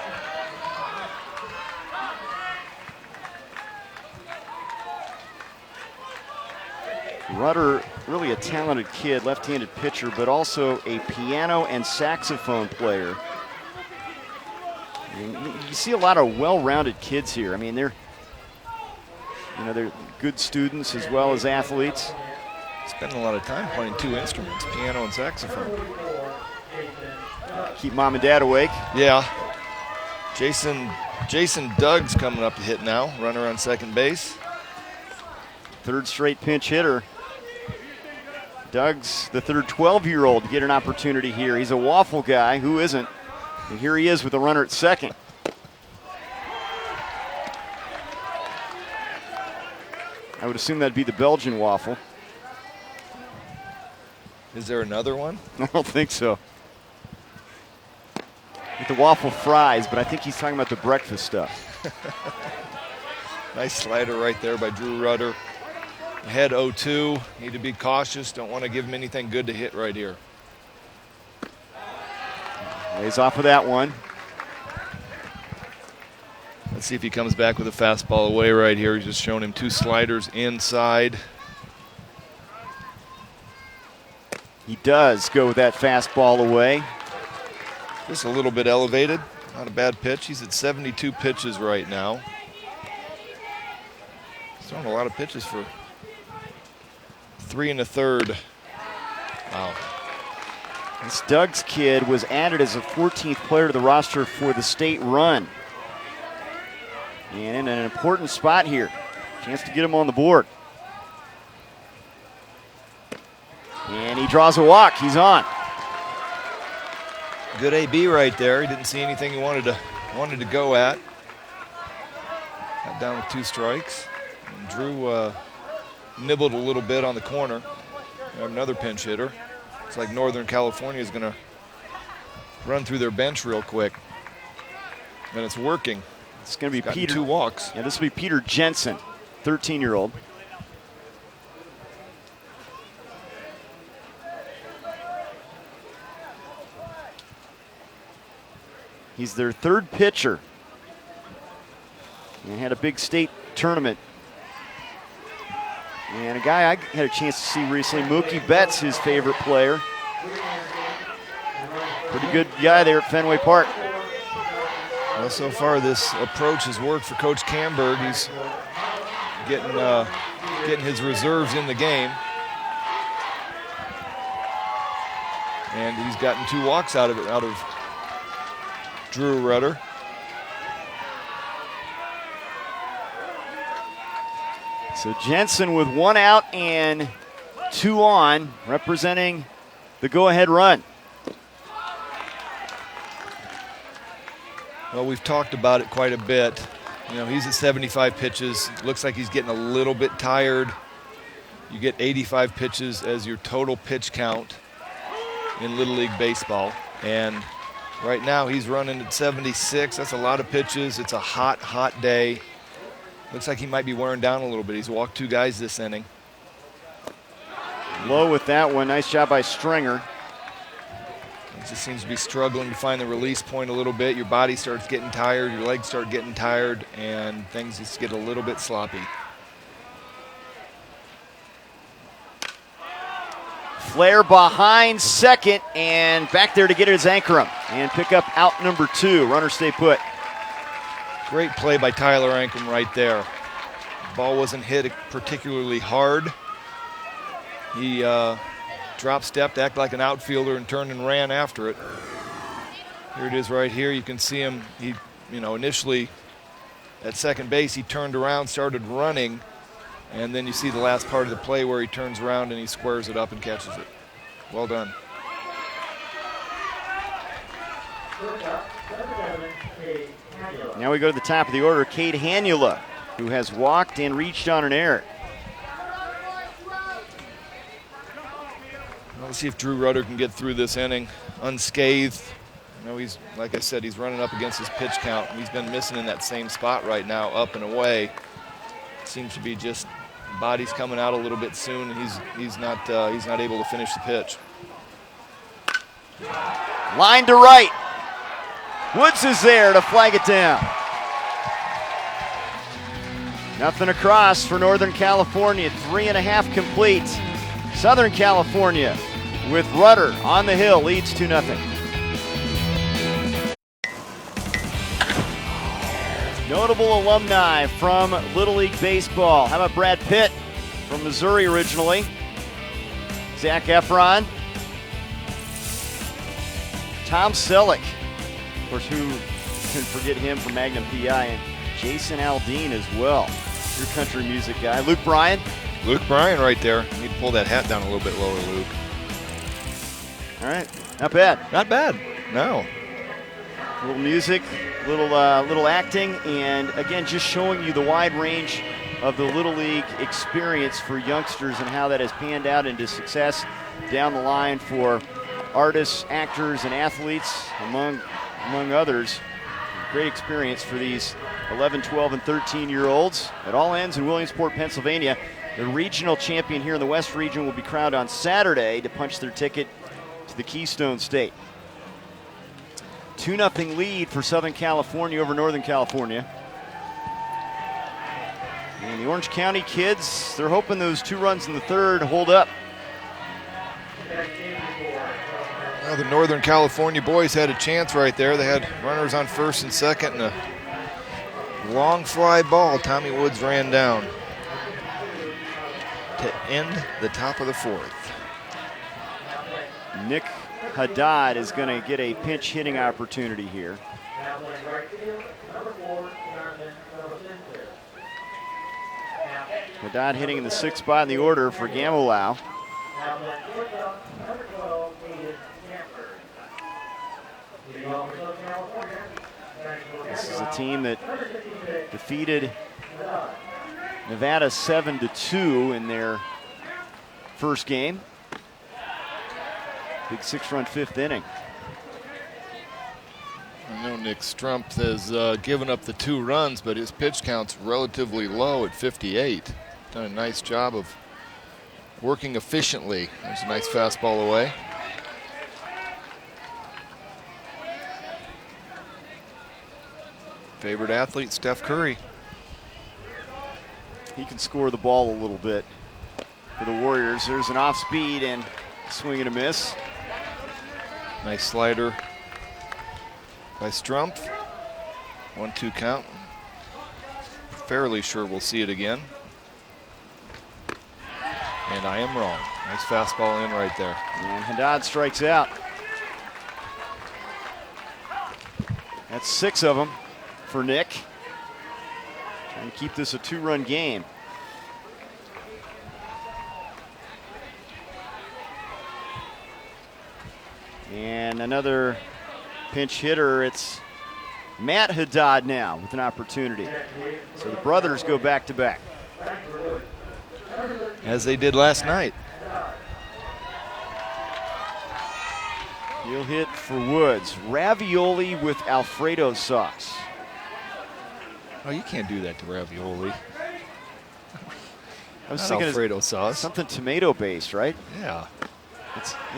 Rudder, really a talented kid, left-handed pitcher, but also a piano and saxophone player. You see a lot of well-rounded kids here. I mean, they're good students as well as athletes. Spending a lot of time playing two instruments, piano and saxophone. Keep mom and dad awake. Yeah. Jason Doug's coming up to hit now, runner on second base. Third straight pinch hitter. Doug's the third 12-year-old to get an opportunity here. He's a waffle guy. Who isn't? And here he is with a runner at second. I would assume that'd be the Belgian waffle. Is there another one? I don't think so. With the waffle fries, but I think he's talking about the breakfast stuff. Nice slider right there by Drew Rudder. Ahead 0-2. Need to be cautious. Don't want to give him anything good to hit right here. Lays off of that one. Let's see if he comes back with a fastball away right here. He's just showing him two sliders inside. He does go with that fastball away. Just a little bit elevated. Not a bad pitch. He's at 72 pitches right now. He's throwing a lot of pitches for 3 1/3. Wow. This Doug's kid was added as a 14th player to the roster for the state run. And in an important spot here. Chance to get him on the board. And he draws a walk. He's on. Good AB right there. He didn't see anything he wanted to go at. Got down with 2 strikes. And Drew nibbled a little bit on the corner. We have another pinch hitter. It's like Northern California is going to run through their bench real quick. And it's working. It's going to be Peter. 2 walks. Yeah, this will be Peter Jensen, 13-year-old. He's their third pitcher. And had a big state tournament. And a guy I had a chance to see recently, Mookie Betts, his favorite player. Pretty good guy there at Fenway Park. Well, so far this approach has worked for Coach Camberg. He's getting his reserves in the game. And he's gotten 2 walks out of Drew Rudder. So Jensen with 1 out and 2 on, representing the go-ahead run. Well, we've talked about it quite a bit. You know, he's at 75 pitches. Looks like he's getting a little bit tired. You get 85 pitches as your total pitch count in Little League Baseball. And right now he's running at 76. That's a lot of pitches. It's a hot, hot day. Looks like he might be wearing down a little bit. He's walked 2 guys this inning. Low with that one. Nice job by Stringer. He just seems to be struggling to find the release point a little bit. Your body starts getting tired, your legs start getting tired, and things just get a little bit sloppy. Flare behind second, and back there to get it is Ankrum. And pick up out number 2. Runner stay put. Great play by Tyler Ankrum right there. Ball wasn't hit particularly hard. He drop stepped, acted like an outfielder, and turned and ran after it. Here it is right here. You can see him. He, initially at second base, he turned around, started running, and then you see the last part of the play where he turns around and he squares it up and catches it. Well done. Now we go to the top of the order, Cade Hanula, who has walked and reached on an error. Let's see if Drew Rudder can get through this inning unscathed. You know, he's, like I said, he's running up against his pitch count. He's been missing in that same spot right now, up and away. Seems to be just body's coming out a little bit soon, and he's not able to finish the pitch. Line to right. Woods is there to flag it down. Nothing across for Northern California. 3.5 complete. Southern California with Rudder on the hill leads 2-0. Notable alumni from Little League Baseball. How about Brad Pitt from Missouri originally? Zac Efron. Tom Selleck. Of course, who can forget him from Magnum PI? And Jason Aldean as well. Your country music guy. Luke Bryan. Luke Bryan right there. You need to pull that hat down a little bit lower, Luke. All right, not bad. Not bad, no. A little music, little acting, and again, just showing you the wide range of the Little League experience for youngsters and how that has panned out into success down the line for artists, actors, and athletes, among others. Great experience for these 11, 12, and 13-year-olds. It all ends in Williamsport, Pennsylvania. The regional champion here in the West region will be crowned on Saturday to punch their ticket to the Keystone State. 2-0 lead for Southern California over Northern California. And the Orange County kids, they're hoping those 2 runs in the third hold up. Well, the Northern California boys had a chance right there. They had runners on first and second, and a long fly ball Tommy Woods ran down to end the top of the fourth. Nick Haddad is going to get a pinch hitting opportunity here. Haddad hitting in the 6th spot in the order for Gamolau. This is a team that defeated Nevada 7-2 in their first game. Big 6-run 5th inning. I know Nick Strumpf has given up the 2 runs, but his pitch count's relatively low at 58. Done a nice job of working efficiently. There's a nice fastball away. Favorite athlete, Steph Curry. He can score the ball a little bit for the Warriors. There's an off speed and swing and a miss. Nice slider by Strumpf. 1-2 count. Fairly sure we'll see it again. And I am wrong. Nice fastball in right there. And Haddad strikes out. That's 6 of them for Nick. Trying to keep this a 2-run game. And another pinch hitter. It's Matt Haddad now with an opportunity. So the brothers go back to back. As they did last night. He'll hit for Woods. Ravioli with Alfredo sauce. Oh, you can't do that to ravioli. I was Not thinking Alfredo sauce. something tomato-based, right? Yeah.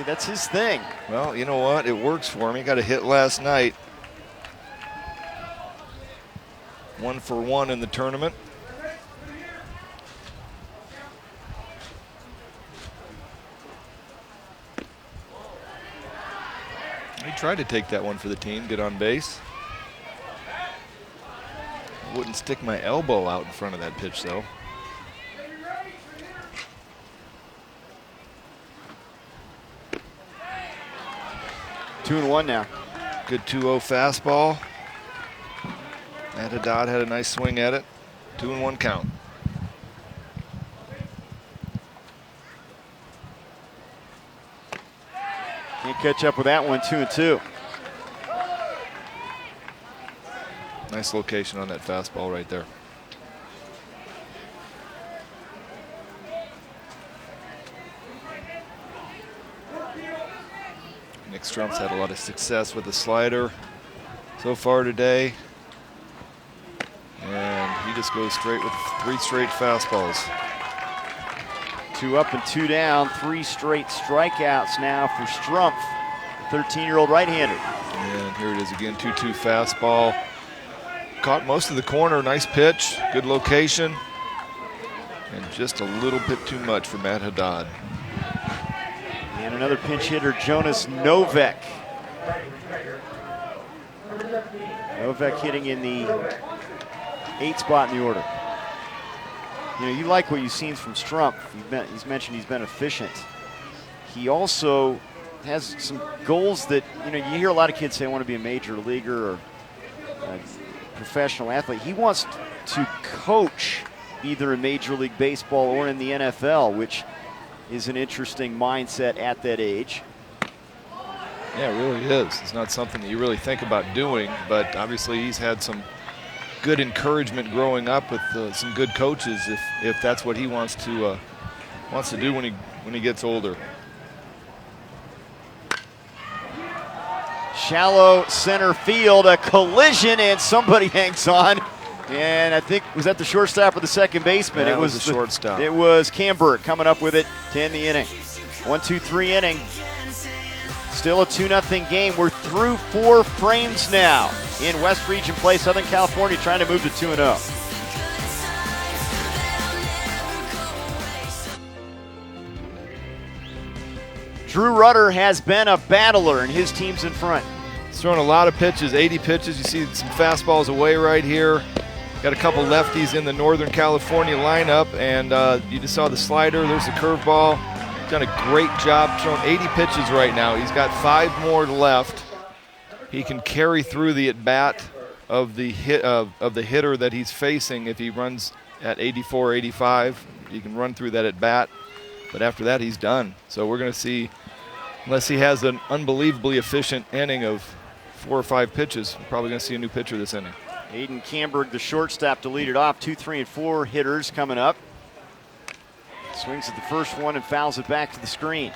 That's his thing. Well, you know what? It works for him. He got a hit last night. 1 for 1 in the tournament. He tried to take that one for the team, get on base. Wouldn't stick my elbow out in front of that pitch, though. Two and one now. Good 2-0 fastball. Matt Haddad had a nice swing at it. 2-1 count. Can't catch up with that one, 2-2. Nice location on that fastball right there. Nick Strump's had a lot of success with the slider so far today. And he just goes straight with 3 straight fastballs. 2 up and 2 down, 3 straight strikeouts now for Strumpf, the 13-year-old right-hander. And here it is again, 2-2 fastball. Caught most of the corner, nice pitch, good location. And just a little bit too much for Matt Haddad. And another pinch hitter, Jonas Novak. Novak hitting in the 8th spot in the order. You know, you like what you've seen from Strumpf. He's mentioned he's been efficient. He also has some goals that, you know, you hear a lot of kids say, I want to be a major leaguer or a professional athlete. He wants to coach either in Major League Baseball or in the NFL, which is an interesting mindset at that age. Yeah, it really is. It's not something that you really think about doing, but obviously he's had some good encouragement growing up with some good coaches if that's what he wants to do when he gets older. Shallow center field, a collision, and somebody hangs on. And I think, was that the shortstop or the second baseman? Yeah, it was the shortstop. It was Camberg coming up with it to end the inning. 1-2-3 inning. Still a 2-0 game. We're through 4 frames now in West Region Play, Southern California, trying to move to 2-0. Drew Rudder has been a battler, and his team's in front. He's thrown a lot of pitches, 80 pitches. You see some fastballs away right here. Got a couple lefties in the Northern California lineup, and you just saw the slider. There's the curveball. Done a great job, throwing 80 pitches right now. He's got 5 more left. He can carry through the at-bat of the hitter that he's facing. If he runs at 84, 85, he can run through that at-bat. But after that, he's done. So we're going to see, unless he has an unbelievably efficient inning of 4 or 5 pitches, we're probably going to see a new pitcher this inning. Aiden Camberg, the shortstop, to lead it off. 2, 3, and 4 hitters coming up. Swings at the first one and fouls it back to the screen.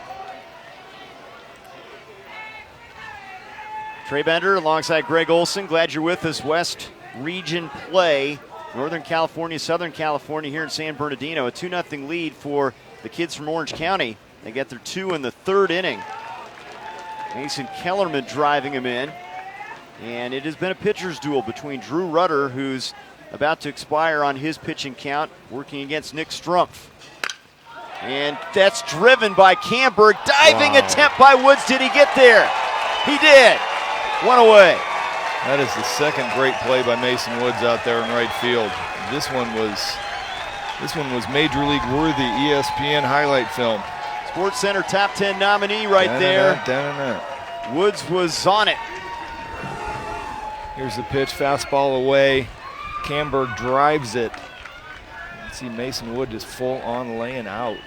Trey Bender alongside Greg Olson. Glad you're with us. West Region Play, Northern California, Southern California here in San Bernardino. A 2-0 lead for the kids from Orange County. They get their 2 in the 3rd inning. Mason Kellerman driving him in. And it has been a pitcher's duel between Drew Rudder, who's about to expire on his pitching count, working against Nick Strumpf. And that's driven by Camberg. Diving attempt by Woods. Did he get there? He did. 1 away. That is the second great play by Mason Woods out there in right field. This one was Major League worthy, ESPN highlight film. Sports Center top 10 nominee right there. Woods was on it. Here's the pitch, fastball away. Camberg drives it. You see Mason Wood just full on laying out.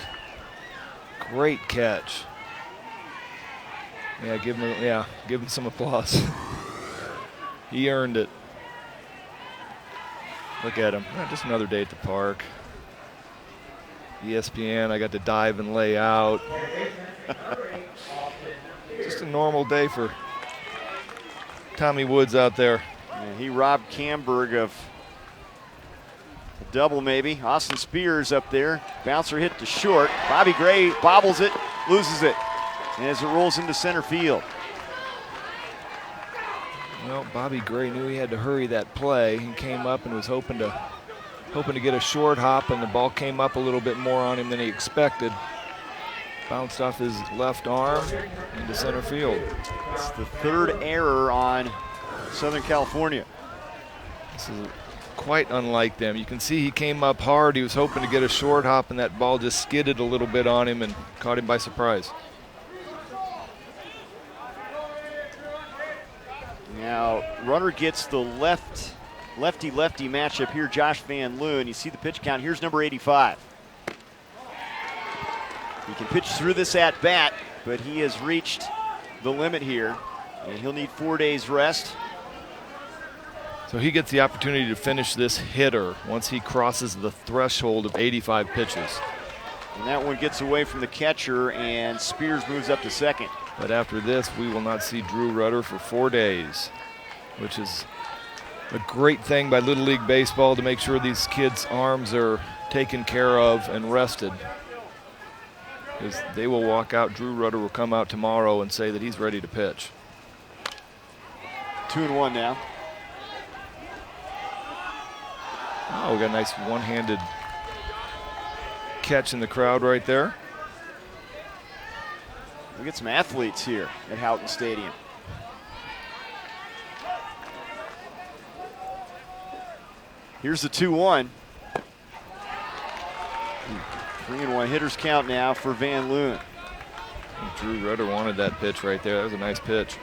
Great catch. Yeah, give him some applause. He earned it. Look at him. Just another day at the park. ESPN, I got to dive and lay out. Just a normal day for Tommy Woods out there. And he robbed Camberg of a double maybe. Austin Spears up there. Bouncer hit to short. Bobby Gray bobbles it, loses it as it rolls into center field. Well, Bobby Gray knew he had to hurry that play. He came up and was hoping to get a short hop, and the ball came up a little bit more on him than he expected. Bounced off his left arm into center field. It's the 3rd error on Southern California. This is quite unlike them. You can see he came up hard. He was hoping to get a short hop, and that ball just skidded a little bit on him and caught him by surprise. Now, runner gets the left lefty-lefty matchup here, Josh Van Loon. You see the pitch count. Here's number 85. He can pitch through this at-bat, but he has reached the limit here, and he'll need 4 days rest. So he gets the opportunity to finish this hitter once he crosses the threshold of 85 pitches. And that one gets away from the catcher, and Spears moves up to second. But after this, we will not see Drew Rudder for 4 days, which is a great thing by Little League Baseball to make sure these kids' arms are taken care of and rested. Because they will walk out, Drew Rudder will come out tomorrow and say that he's ready to pitch. 2-1 now. Oh, we got a nice one-handed catch in the crowd right there. We get some athletes here at Houghton Stadium. Here's the 2-1. 3-1 hitters count now for Van Loon. Drew Rudder wanted that pitch right there. That was a nice pitch.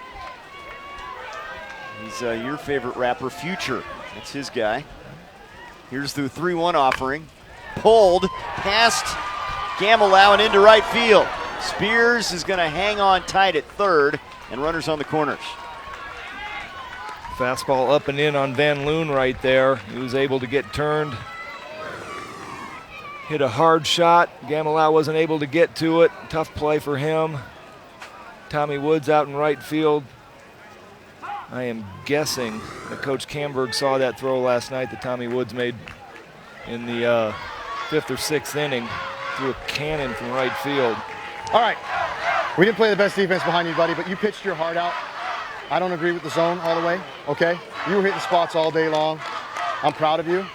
He's your favorite rapper, Future. That's his guy. Here's the 3-1 offering. Pulled past Gamelow and into right field. Spears is going to hang on tight at third, and runners on the corners. Fastball up and in on Van Loon right there. He was able to get turned. Hit a hard shot. Gamelow wasn't able to get to it. Tough play for him. Tommy Woods out in right field. I am guessing that Coach Camberg saw that throw last night that Tommy Woods made in the 5th or 6th inning. Threw a cannon from right field. All right, we didn't play the best defense behind you, buddy, but you pitched your heart out. I don't agree with the zone all the way, okay? You were hitting spots all day long. I'm proud of you.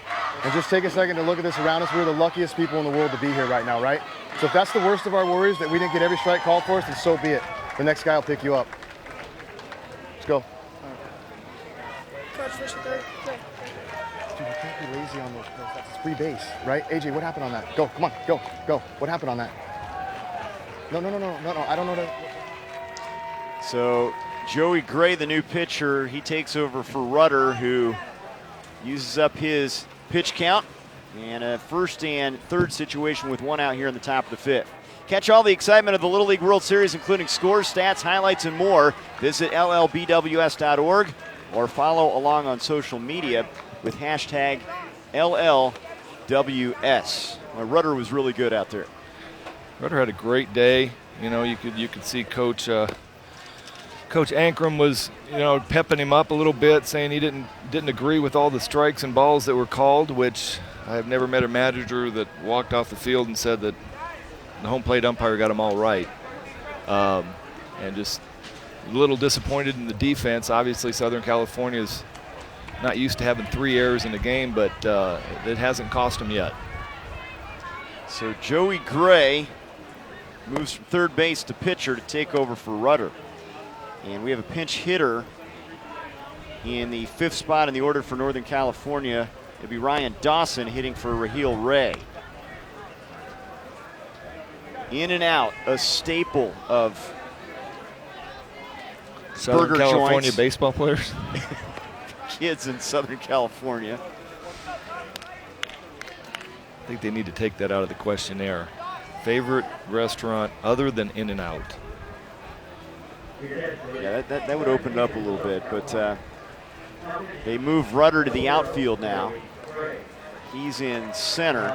And just take a second to look at this around us. We're the luckiest people in the world to be here right now, right? So if that's the worst of our worries, that we didn't get every strike called for us, then so be it. The next guy will pick you up. Let's go. Dude, you can't be lazy on those. That's free base, right? AJ, what happened on that? Go, come on, go. What happened on that? No, I don't know that. So Joey Gray, the new pitcher, he takes over for Rudder, who uses up his pitch count. And a first and third situation with one out here in the top of the 5th. Catch all the excitement of the Little League World Series, including scores, stats, highlights, and more. Visit LLBWS.org or follow along on social media with hashtag LLWS. Rudder was really good out there. Rudder had a great day. You know, you could see Coach Ankrum was, pepping him up a little bit, saying he didn't agree with all the strikes and balls that were called, which I have never met a manager that walked off the field and said that the home plate umpire got them all right. And just a little disappointed in the defense. Obviously, Southern California's not used to having 3 errors in a game, but it hasn't cost them yet. So Joey Gray moves from third base to pitcher to take over for Rudder. And we have a pinch hitter in the 5th spot in the order for Northern California. It'll be Ryan Dawson hitting for Raheel Ray. In and out, a staple of Southern burger California joints. baseball players. Kids in Southern California. I think they need to take that out of the questionnaire. Favorite restaurant other than In-N-Out? Yeah, that would open it up a little bit, but they move Rudder to the outfield now. He's in center.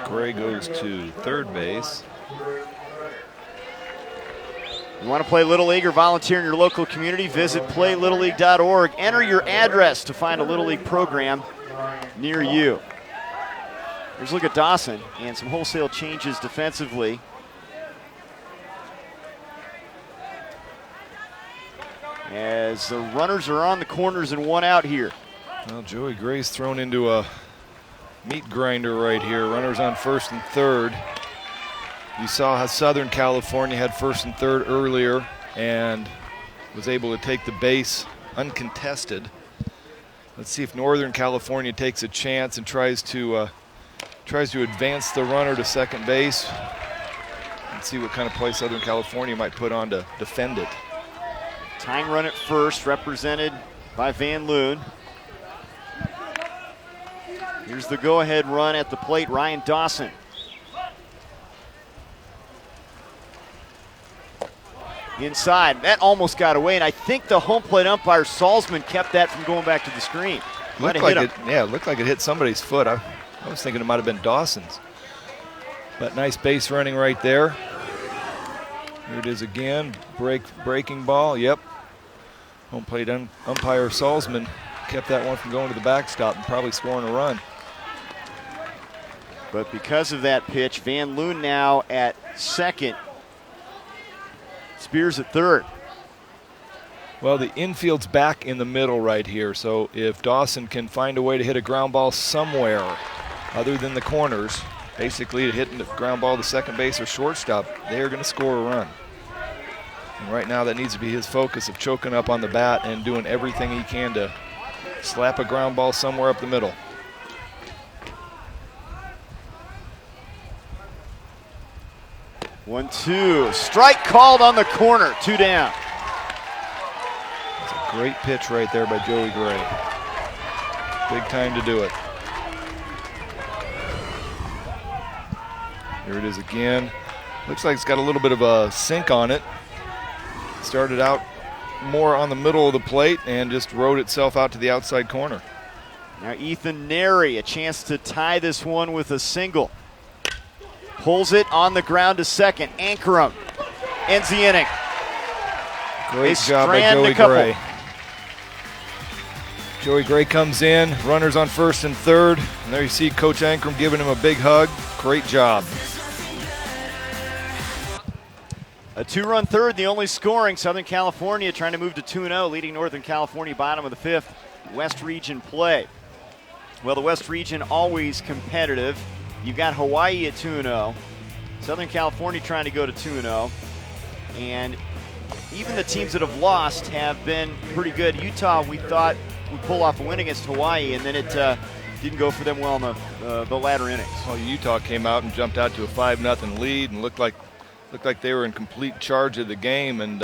Gray goes to third base. You want to play Little League or volunteer in your local community? Visit playlittleleague.org. Enter your address to find a Little League program near you. Here's a look at Dawson and some wholesale changes defensively. As the runners are on the corners and one out here. Well, Joey Gray's thrown into a meat grinder right here. Runners on first and third. You saw how Southern California had first and third earlier and was able to take the base uncontested. Let's see if Northern California takes a chance and tries to advance the runner to second base. and see what kind of play Southern California might put on to defend it. Tying run at first, represented by Van Loon. Here's the go-ahead run at the plate, Ryan Dawson. Inside, that almost got away, and I think the home plate umpire, Salzman, kept that from going back to the screen. Looked like it hit somebody's foot. I was thinking it might have been Dawson's. But nice base running right there. Here it is again, breaking ball, yep. Home plate umpire Salzman kept that one from going to the backstop and probably scoring a run. But because of that pitch, Van Loon now at second. Spears at third. Well, the infield's back in the middle right here, so if Dawson can find a way to hit a ground ball somewhere other than the corners, basically hitting the ground ball to second base or shortstop, they are going to score a run. And right now that needs to be his focus of choking up on the bat and doing everything he can to slap a ground ball somewhere up the middle. One, two. Strike called on the corner. 2 down. That's a great pitch right there by Joey Gray. Big time to do it. Here it is again. Looks like it's got a little bit of a sink on it. Started out more on the middle of the plate and just rode itself out to the outside corner. Now Ethan Neri, a chance to tie this one with a single. Pulls it on the ground to second. Ankrum ends the inning. Great job by Joey Gray. Joey Gray comes in, runners on first and third. And there you see Coach Ankrum giving him a big hug. Great job. A 2-run third, the only scoring. Southern California trying to move to 2-0, leading Northern California bottom of the fifth. West Region play. Well, the West Region always competitive. You've got Hawaii at 2-0. Southern California trying to go to 2-0. And even the teams that have lost have been pretty good. Utah, we thought would pull off a win against Hawaii, and then it didn't go for them well in the latter innings. Well, Utah came out and jumped out to a 5-0 lead and looked like they were in complete charge of the game, and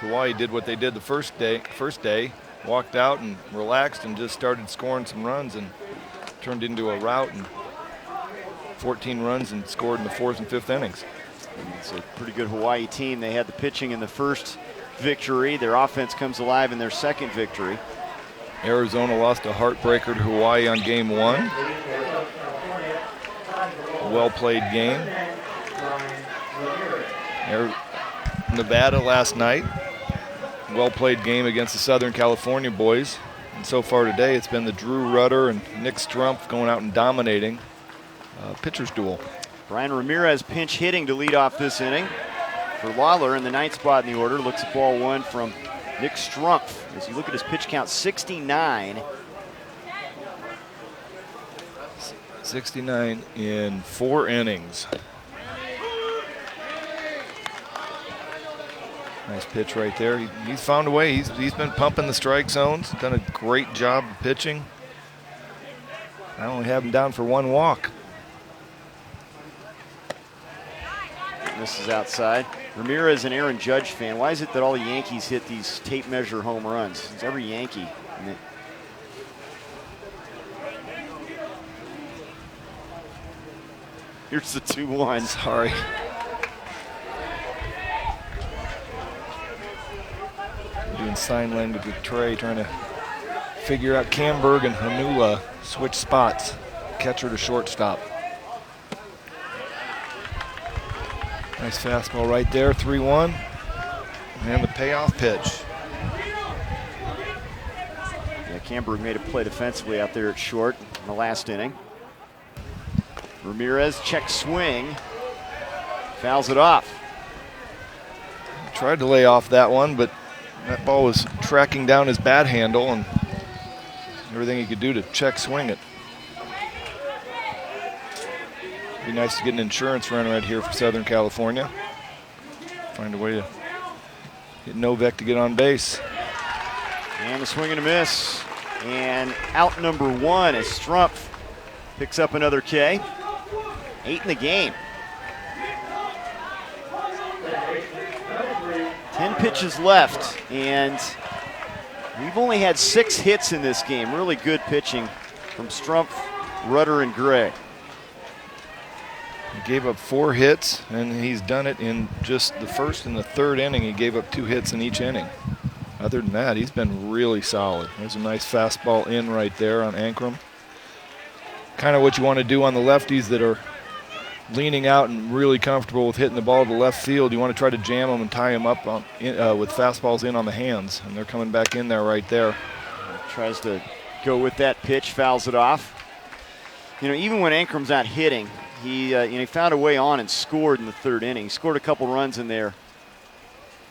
Hawaii did what they did the first day, walked out and relaxed and just started scoring some runs and turned into a rout and 14 runs and scored in the fourth and fifth innings. It's a pretty good Hawaii team. They had the pitching in the first victory. Their offense comes alive in their second victory. Arizona lost a heartbreaker to Hawaii on game one. Well-played game. Nevada last night. Well-played game against the Southern California boys. And so far today, it's been the Drew Rudder and Nick Strumpf going out and dominating pitcher's duel. Brian Ramirez pinch hitting to lead off this inning for Lawler in the ninth spot in the order. Looks at ball one from Nick Strumpf. As you look at his pitch count, 69. 69 in 4 innings. Nice pitch right there. He's found a way. He's been pumping the strike zones. Done a great job of pitching. I only have him down for 1 walk. This is outside. Ramirez, an Aaron Judge fan. Why is it that all the Yankees hit these tape measure home runs? It's every Yankee. Here's the 2-1. Sorry. Doing sign language with Trey, trying to figure out Camberg and Hanula switch spots. Catcher to shortstop. Nice fastball right there, 3-1. And the payoff pitch. Yeah, Camberg made a play defensively out there at short in the last inning. Ramirez check swing. Fouls it off. Tried to lay off that one, but that ball was tracking down his bat handle and everything he could do to check swing it. Be nice to get an insurance run right here for Southern California. Find a way to get Novak to get on base. And a swing and a miss. And out number 1 as Strumpf picks up another K. 8 in the game. 10 pitches left, and we've only had 6 hits in this game. Really good pitching from Strumpf, Rudder, and Gray. He gave up 4 hits, and he's done it in just the first and the third inning. He gave up 2 hits in each inning. Other than that, he's been really solid. There's a nice fastball in right there on Ankrum. Kind of what you want to do on the lefties that are leaning out and really comfortable with hitting the ball to left field. You want to try to jam them and tie them up on, with fastballs in on the hands, and they're coming back in there right there. Tries to go with that pitch, fouls it off. You know, even when Ankrum's not hitting, he found a way on and scored in the third inning. He scored a couple runs in their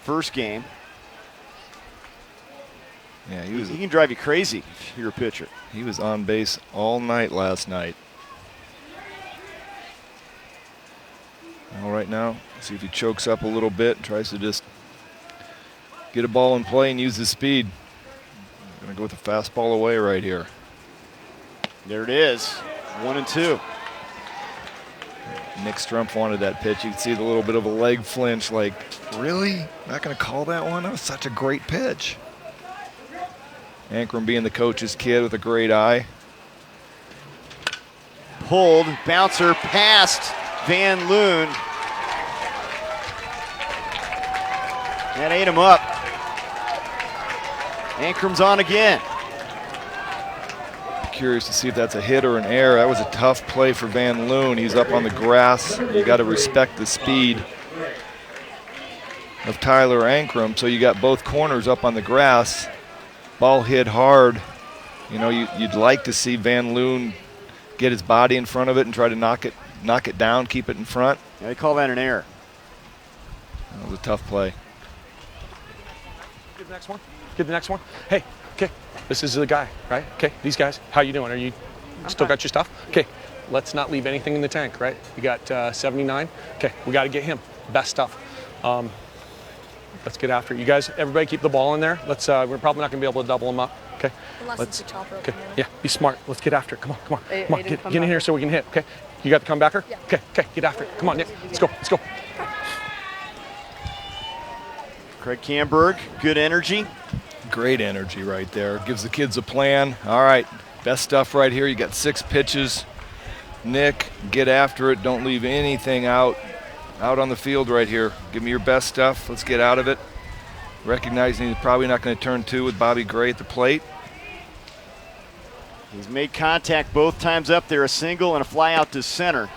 first game. Yeah, he can drive you crazy if you're a pitcher. He was on base all night last night. All right now, see if he chokes up a little bit and tries to just get a ball in play and use his speed. Gonna go with a fastball away right here. There it is, 1-2. Nick Strumpf wanted that pitch. You can see the little bit of a leg flinch, like, really? Not gonna call that one? That was such a great pitch. Ankrum being the coach's kid with a great eye. Pulled, bouncer past Van Loon. That ate him up. Ankrum's on again. Curious to see if that's a hit or an error. That was a tough play for Van Loon. He's up on the grass. You got to respect the speed of Tyler Ankrum. So you got both corners up on the grass. Ball hit hard. You know, you'd like to see Van Loon get his body in front of it and try to knock it down, keep it in front. Yeah, they call that an error. That was a tough play. Get the next one. Get the next one. Hey, okay, this is the guy, right? Okay, these guys, how you doing? Are you still got your stuff? Okay, let's not leave anything in the tank, right? You got 79. Okay, we got to get him. Best stuff. Let's get after it. You guys, everybody keep the ball in there. Let's. We're probably not going to be able to double him up. Okay. Let's. Okay. Yeah. Be smart. Let's get after it. Come on. Come on. Come on. Get in here so we can hit. Okay. You got the comebacker? Yeah. Okay. Okay. Get after it. Come on, Nick. Let's go. Let's go. Craig Camberg, good energy. Great energy right there. Gives the kids a plan. All right. Best stuff right here. You got 6 pitches. Nick, get after it. Don't leave anything out on the field right here. Give me your best stuff. Let's get out of it. Recognizing he's probably not going to turn 2 with Bobby Gray at the plate. He's made contact both times up there, a single and a fly out to center.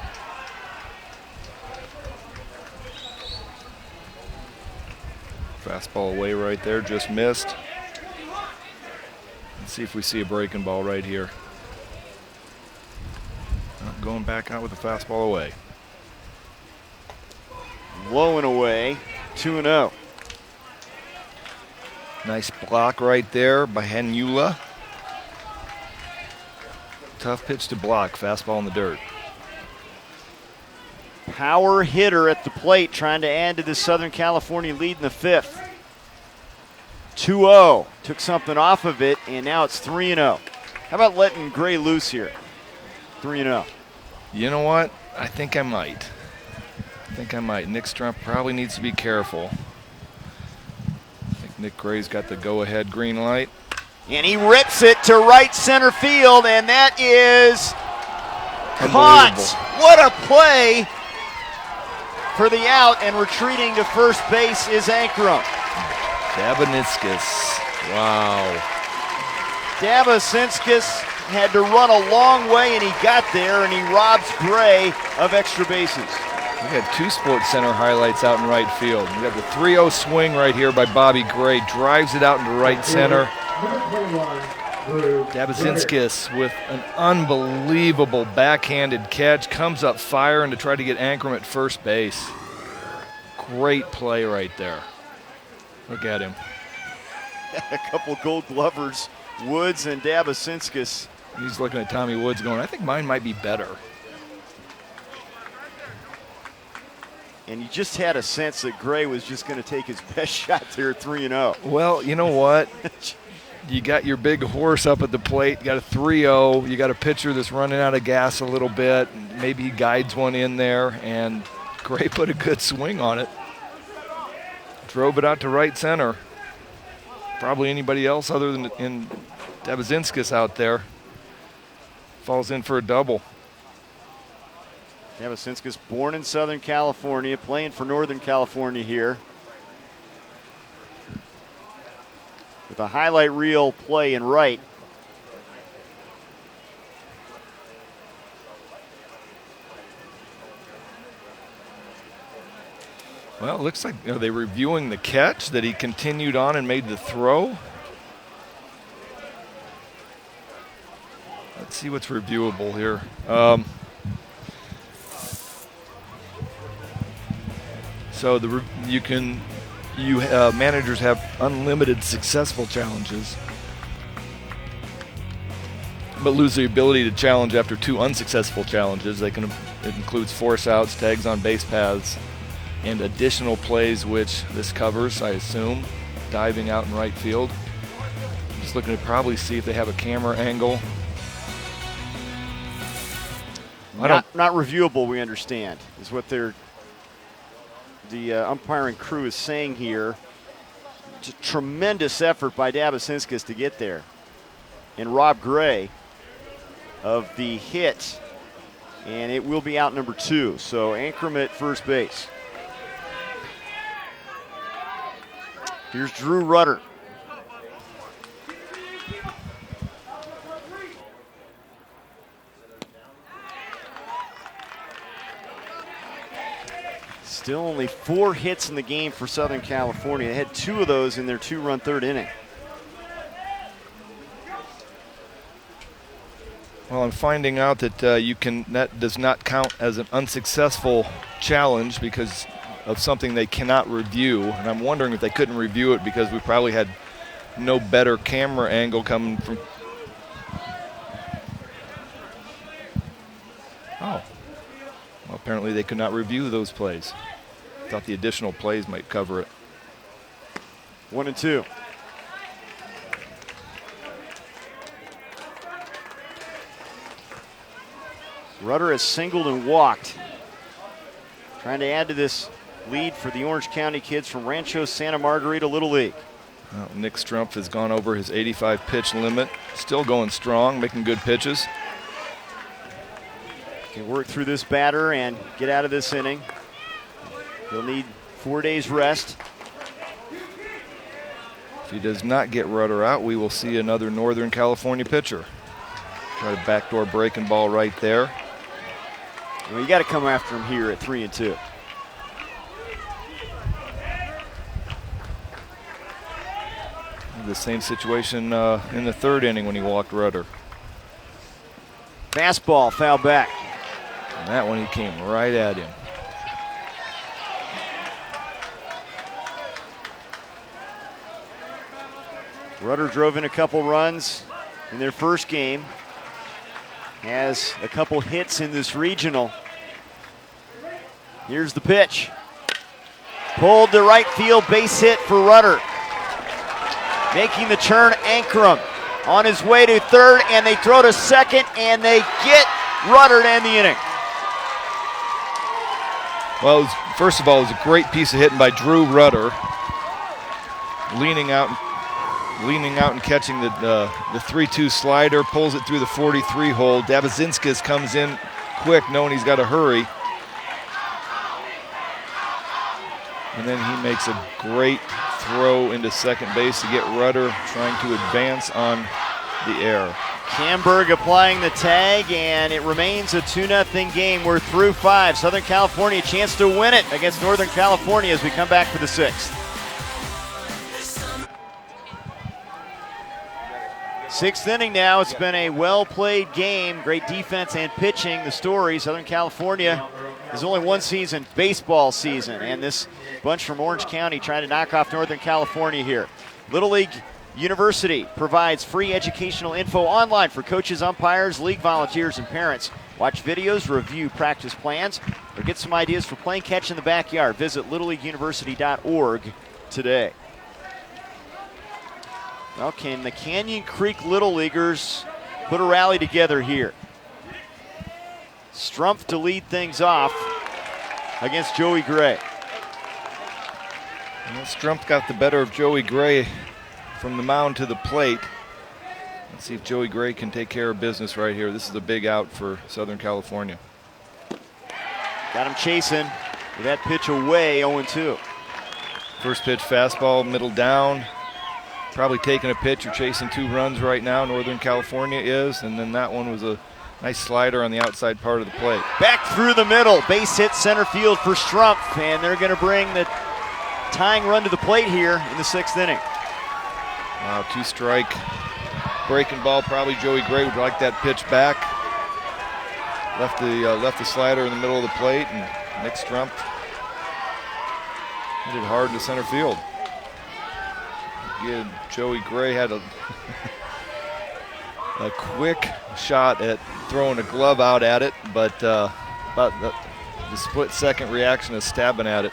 Fastball away right there, just missed. Let's see if we see a breaking ball right here. Going back out with the fastball away. Low and away, 2-0. Nice block right there by Henula. Tough pitch to block, fastball in the dirt. Power hitter at the plate trying to add to the Southern California lead in the 5th. 2-0, took something off of it, and now it's 3-0. How about letting Gray loose here? 3-0. You know what? I think I might. Nick Strumpf probably needs to be careful. I think Nick Gray's got the go-ahead green light. And he rips it to right center field, and that is caught. What a play for the out, and retreating to first base is Ankrum. Dabanitskis. Wow. Dabasinskis had to run a long way, and he got there, and he robs Gray of extra bases. We had 2 Sports Center highlights out in right field. We got the 3-0 swing right here by Bobby Gray. Drives it out into right center. Dabasinskis with an unbelievable backhanded catch. Comes up firing to try to get Ankrum at first base. Great play right there. Look at him. A couple Gold Glovers, Woods and Dabasinskis. He's looking at Tommy Woods going, I think mine might be better. And you just had a sense that Gray was just going to take his best shot there at 3-0. Well, you know what? You got your big horse up at the plate. You got a 3-0. You got a pitcher that's running out of gas a little bit. Maybe he guides one in there, and Gray put a good swing on it. Drove it out to right center. Probably anybody else other than Dabazinskis out there. Falls in for a double. Dabazinskis, born in Southern California, playing for Northern California here. With a highlight reel play in right. Well, it looks like, are they reviewing the catch that he continued on and made the throw? Let's see what's reviewable here. So managers have unlimited successful challenges, but lose the ability to challenge after 2 unsuccessful challenges. It includes force outs, tags on base paths, and additional plays, which this covers, I assume, diving out in right field. I'm just looking to probably see if they have a camera angle. Not reviewable, we understand, is what the umpiring crew is saying here. Just tremendous effort by Dabazinskis to get there. And Rob Gray of the hit, and it will be out number 2. So Ankrum at first base. Here's Drew Rudder. Still only 4 hits in the game for Southern California. They had 2 of those in their 2-run third inning. Well, I'm finding out that that does not count as an unsuccessful challenge because of something they cannot review. And I'm wondering if they couldn't review it because we probably had no better camera angle coming from. Oh. Well, apparently they could not review those plays. Thought the additional plays might cover it. 1-2. Rudder has singled and walked. Trying to add to this lead for the Orange County kids from Rancho Santa Margarita Little League. Well, Nick Strumpf has gone over his 85 pitch limit. Still going strong, making good pitches. Can work through this batter and get out of this inning. He'll need 4 days rest. If he does not get Rudder out, we will see another Northern California pitcher. Try to backdoor breaking ball right there. Well, you got to come after him here at 3-2. The same situation in the third inning when he walked Rudder. Fastball, foul back. And that one he came right at him. Rudder drove in a couple runs in their first game. Has a couple hits in this regional. Here's the pitch. Pulled to right field, base hit for Rudder. Making the turn, Ankrum on his way to third, and they throw to second, and they get Rudder to end the inning. Well, first of all, it was a great piece of hitting by Drew Rudder. Leaning out and catching the 3-2 slider, pulls it through the 43 hole. Dabazinskis comes in quick, knowing he's got to hurry. And then he makes a great throw into second base to get Rudder trying to advance on the air. Camberg applying the tag, and it remains a 2-0 game. We're through 5. Southern California, a chance to win it against Northern California as we come back for the 6th. 6th inning now. It's been a well-played game. Great defense and pitching. The story, Southern California is only one season, baseball season, and this bunch from Orange County trying to knock off Northern California here. Little League University provides free educational info online for coaches, umpires, league volunteers, and parents. Watch videos, review practice plans, or get some ideas for playing catch in the backyard. Visit littleleagueuniversity.org today. Well, can the Canyon Creek Little Leaguers put a rally together here? Strumpf to lead things off against Joey Gray. Well, Strumpf got the better of Joey Gray from the mound to the plate. Let's see if Joey Gray can take care of business right here. This is a big out for Southern California. Got him chasing with that pitch away, 0-2. First pitch fastball, middle down. Probably taking a pitch or chasing 2 runs right now, Northern California is. And then that one was a nice slider on the outside part of the plate. Back through the middle, base hit center field for Strumpf, and they're going to bring the tying run to the plate here in the 6th inning. Wow, 2-strike breaking ball. Probably Joey Gray would like that pitch back. Left the slider in the middle of the plate, and Nick Strumpf hit it hard to center field. Again, Joey Gray had a quick shot at throwing a glove out at it, but about the split-second reaction of stabbing at it.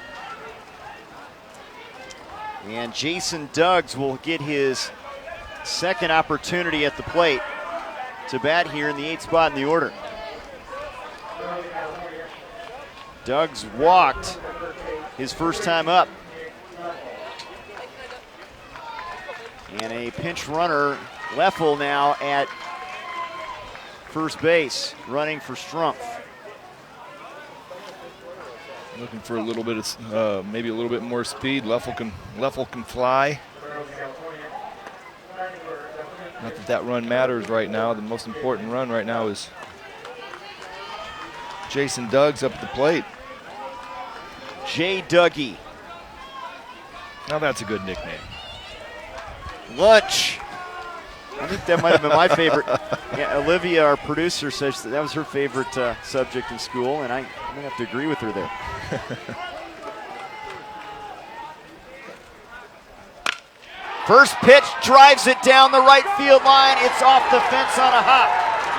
And Jason Duggs will get his second opportunity at the plate to bat here in the 8th spot in the order. Duggs walked his first time up. And a pinch runner, Leffel now at first base, running for Strumpf. Looking for a little bit of, maybe a little bit more speed. Leffel can fly. Not that that run matters right now. The most important run right now is Jason Duggs up at the plate. J. Dougie. Now that's a good nickname. Lunch. I think that might have been my favorite. Yeah, Olivia, our producer, says that was her favorite subject in school, and I'm going to have to agree with her there. First pitch drives it down the right field line. It's off the fence on a hop.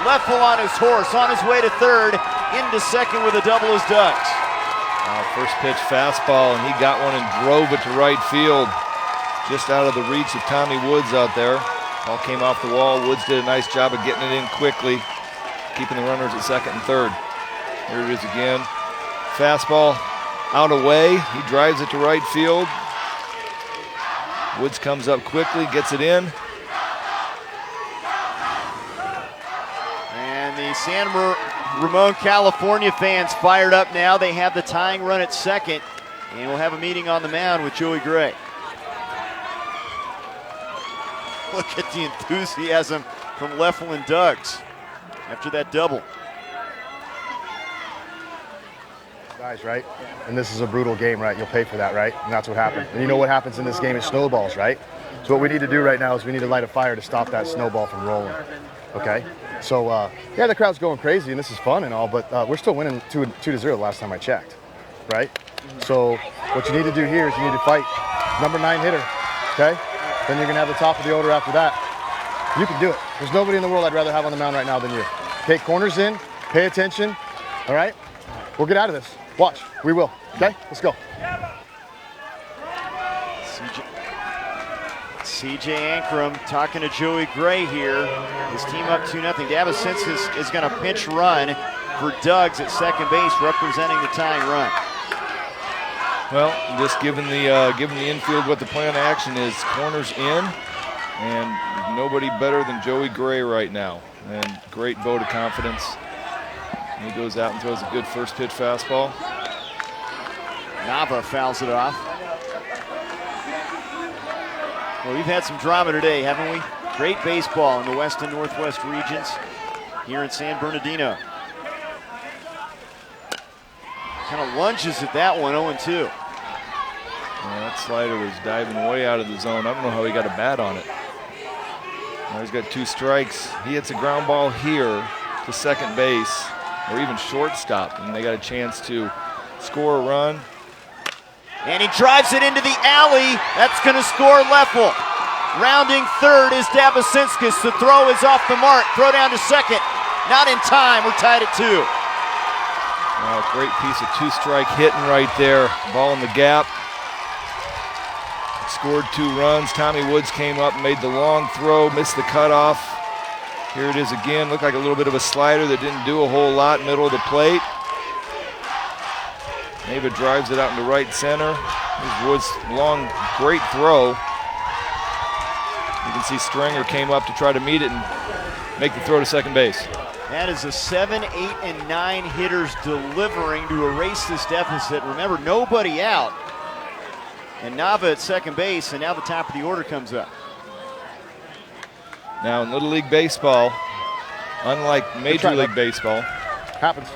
Leffel on his horse, on his way to third, into second with a double as Duggs. First pitch fastball, and he got one and drove it to right field. Just out of the reach of Tommy Woods out there. Ball came off the wall. Woods did a nice job of getting it in quickly, keeping the runners at second and third. Here it is again. Fastball out away. He drives it to right field. Woods comes up quickly, gets it in. And the Ramon, California fans fired up now. They have the tying run at second, and we'll have a meeting on the mound with Joey Gray. Look at the enthusiasm from Leffel and Duggs after that double. Guys, right? And this is a brutal game, right? You'll pay for that, right? And that's what happened. And you know what happens in this game? It snowballs, right? So what we need to do right now is we need to light a fire to stop that snowball from rolling, okay? So, yeah, the crowd's going crazy, and this is fun and all, but we're still winning 2-0 the last time I checked, right? So what you need to do here is you need to fight number 9 hitter, okay? Then you're going to have the top of the order after that. You can do it. There's nobody in the world I'd rather have on the mound right now than you. Okay, corners in, pay attention, all right? We'll get out of this. Watch, we will, okay? Let's go. CJ Ankrum talking to Joey Gray here. His team up 2-0. Dabasinskis is going to pinch run for Duggs at second base, representing the tying run. Well, just giving the infield what the plan of action is. Corners in, and nobody better than Joey Gray right now. And great vote of confidence. And he goes out and throws a good first pitch fastball. Nava fouls it off. Well, we've had some drama today, haven't we? Great baseball in the West and Northwest regions here in San Bernardino. Kind of lunges at that one, 0-2. Yeah, that slider was diving way out of the zone. I don't know how he got a bat on it. Now he's got 2 strikes. He hits a ground ball here to second base, or even shortstop, and they got a chance to score a run. And he drives it into the alley. That's going to score Leffel. Rounding third is Dabasinskis. The throw is off the mark. Throw down to second. Not in time. We're tied at 2. Oh, great piece of 2-strike hitting right there. Ball in the gap. Scored 2 runs. Tommy Woods came up and made the long throw, missed the cutoff. Here it is again. Looked like a little bit of a slider that didn't do a whole lot, middle of the plate. Nava drives it out into right center. Here's Woods' long, great throw. You can see Stringer came up to try to meet it and make the throw to second base. That is a 7, 8, and 9 hitters delivering to erase this deficit. Remember, nobody out. And Nava at second base, and now the top of the order comes up. Now in Little League Baseball, unlike Major League Baseball. Happens.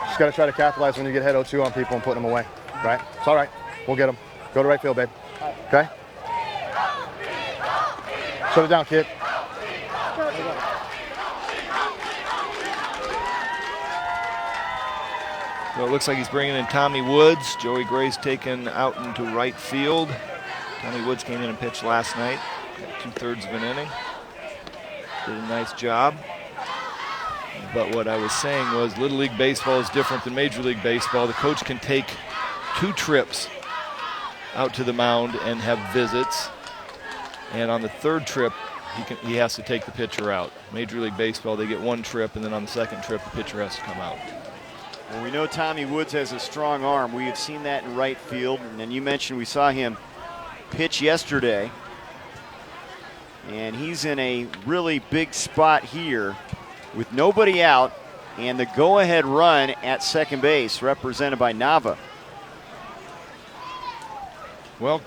Just got to try to capitalize when you get head 0-2 on people and put them away, right? It's all right. We'll get them. Go to right field, babe. Okay? Shut it down, kid. So it looks like he's bringing in Tommy Woods. Joey Gray's taken out into right field. Tommy Woods came in and pitched last night. Got 2/3 of an inning. Did a nice job. But what I was saying was Little League Baseball is different than Major League Baseball. The coach can take 2 trips out to the mound and have visits. And on the 3rd trip, he has to take the pitcher out. Major League Baseball, they get 1 trip, and then on the 2nd trip, the pitcher has to come out. Well, we know Tommy Woods has a strong arm. We have seen that in right field. And then you mentioned we saw him pitch yesterday. And he's in a really big spot here with nobody out and the go-ahead run at second base represented by Nava. Well,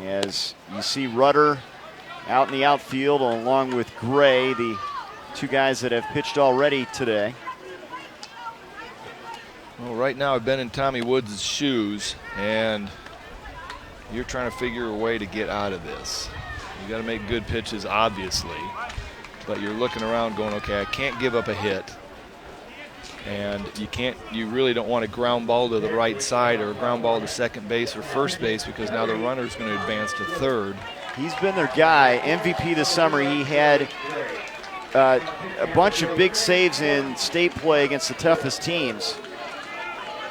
as you see Rudder out in the outfield along with Gray, the 2 guys that have pitched already today. Well, right now I've been in Tommy Woods' shoes, and you're trying to figure a way to get out of this. You got to make good pitches, obviously, but you're looking around going, okay, I can't give up a hit, and you really don't want a ground ball to the right side or a ground ball to second base or first base because now the runner's going to advance to 3rd. He's been their guy. MVP this summer. He had a bunch of big saves in state play against the toughest teams.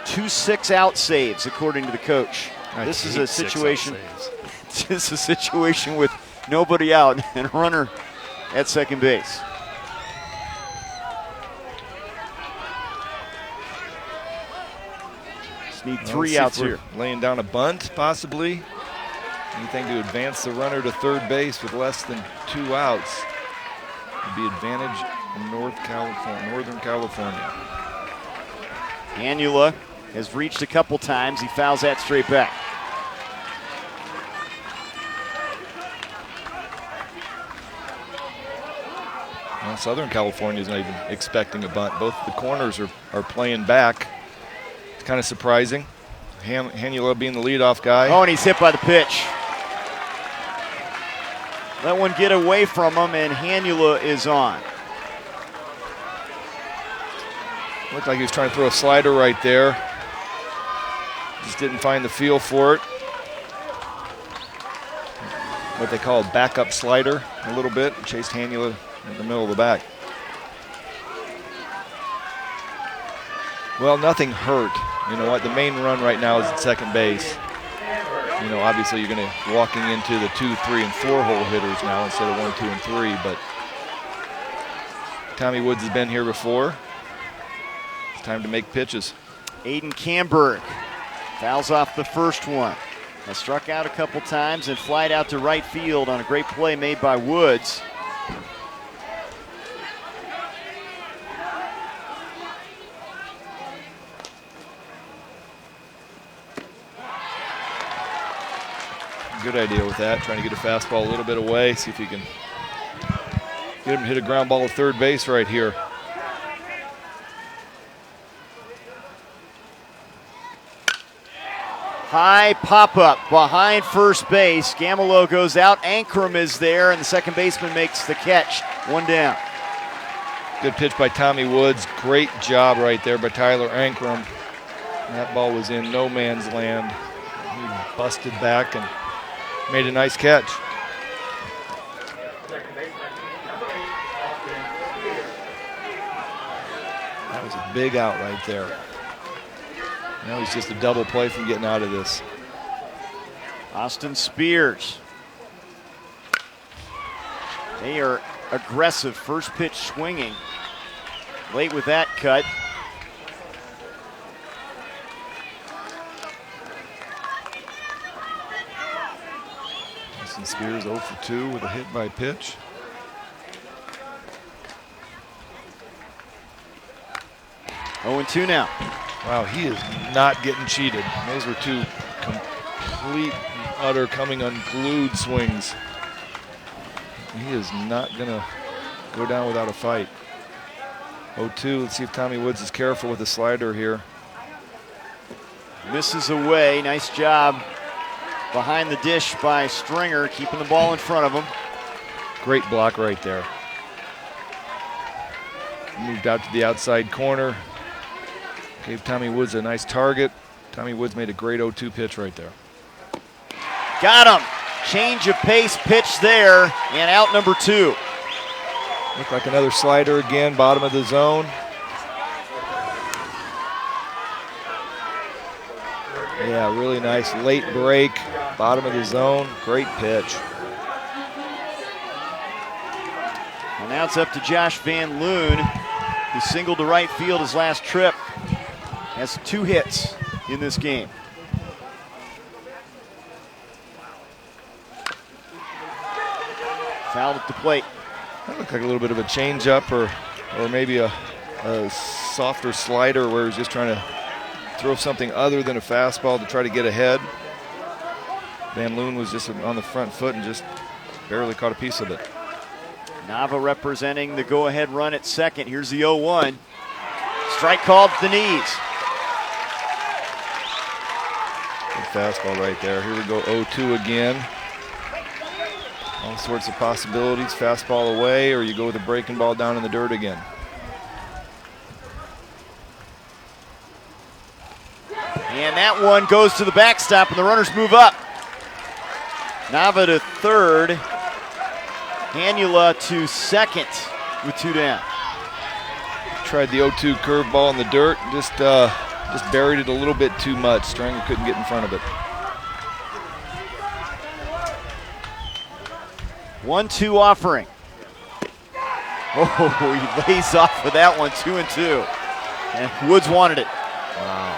2 6-out saves, according to the coach. This is a situation. This is a situation with nobody out and a runner at second base. Just need 3 outs here. Laying down a bunt, possibly. Anything to advance the runner to 3rd base with less than 2 outs. Be advantage in Northern California. Anula has reached a couple times. He fouls that straight back. Well, Southern California is not even expecting a bunt. Both the corners are playing back. It's kind of surprising. Anula being the leadoff guy. Oh, and he's hit by the pitch. Let one get away from him, and Hanula is on. Looked like he was trying to throw a slider right there. Just didn't find the feel for it. What they call a backup slider a little bit. Chased Hanula in the middle of the back. Well, nothing hurt. You know what? The main run right now is at second base. You know, obviously you're going to walking into the 2, 3, and 4 hole hitters now instead of 1, 2, and 3. But Tommy Woods has been here before. It's time to make pitches. Aiden Camberg fouls off the first one. Has struck out a couple times and flied out to right field on a great play made by Woods. Good idea with that, trying to get a fastball a little bit away, see if you can get him to hit a ground ball at 3rd base right here. High pop-up behind first base. Gamelo goes out. Ankrum is there, and the second baseman makes the catch. 1 down. Good pitch by Tommy Woods. Great job right there by Tyler Ankrum. That ball was in no man's land. He busted back and made a nice catch. That was a big out right there. Now he's just a double play from getting out of this. Austin Spears. They are aggressive. First pitch swinging. Late with that cut. Mason Spears 0 for 2 with a hit by pitch. Oh and 2 now. Wow, he is not getting cheated. Those were two complete and utter coming unglued swings. He is not going to go down without a fight. 0-2. Let's see if Tommy Woods is careful with the slider here. Misses away. Nice job behind the dish by Stringer, keeping the ball in front of him. Great block right there. Moved out to the outside corner. Gave Tommy Woods a nice target. Tommy Woods made a great 0-2 pitch right there. Got him. Change of pace pitch there, and out number 2. Looked like another slider again, bottom of the zone. Yeah, really nice late break, bottom of the zone, great pitch. And now it's up to Josh Van Loon, who singled to right field his last trip. Has 2 hits in this game. Fouled at the plate. That looked like a little bit of a changeup or maybe a softer slider where he's just trying to throw something other than a fastball to try to get ahead. Van Loon was just on the front foot and just barely caught a piece of it. Nava representing the go-ahead run at second. Here's the 0-1. Strike called at the knees. Good fastball right there. Here we go, 0-2 again. All sorts of possibilities. Fastball away, or you go with a breaking ball down in the dirt again. And that one goes to the backstop, and the runners move up. Nava to third. Hanula to second with 2 down. Tried the 0-2 curveball in the dirt, just buried it a little bit too much. Stringer couldn't get in front of it. 1-2 offering. Oh, he lays off with that one, 2-2. And Woods wanted it. Wow.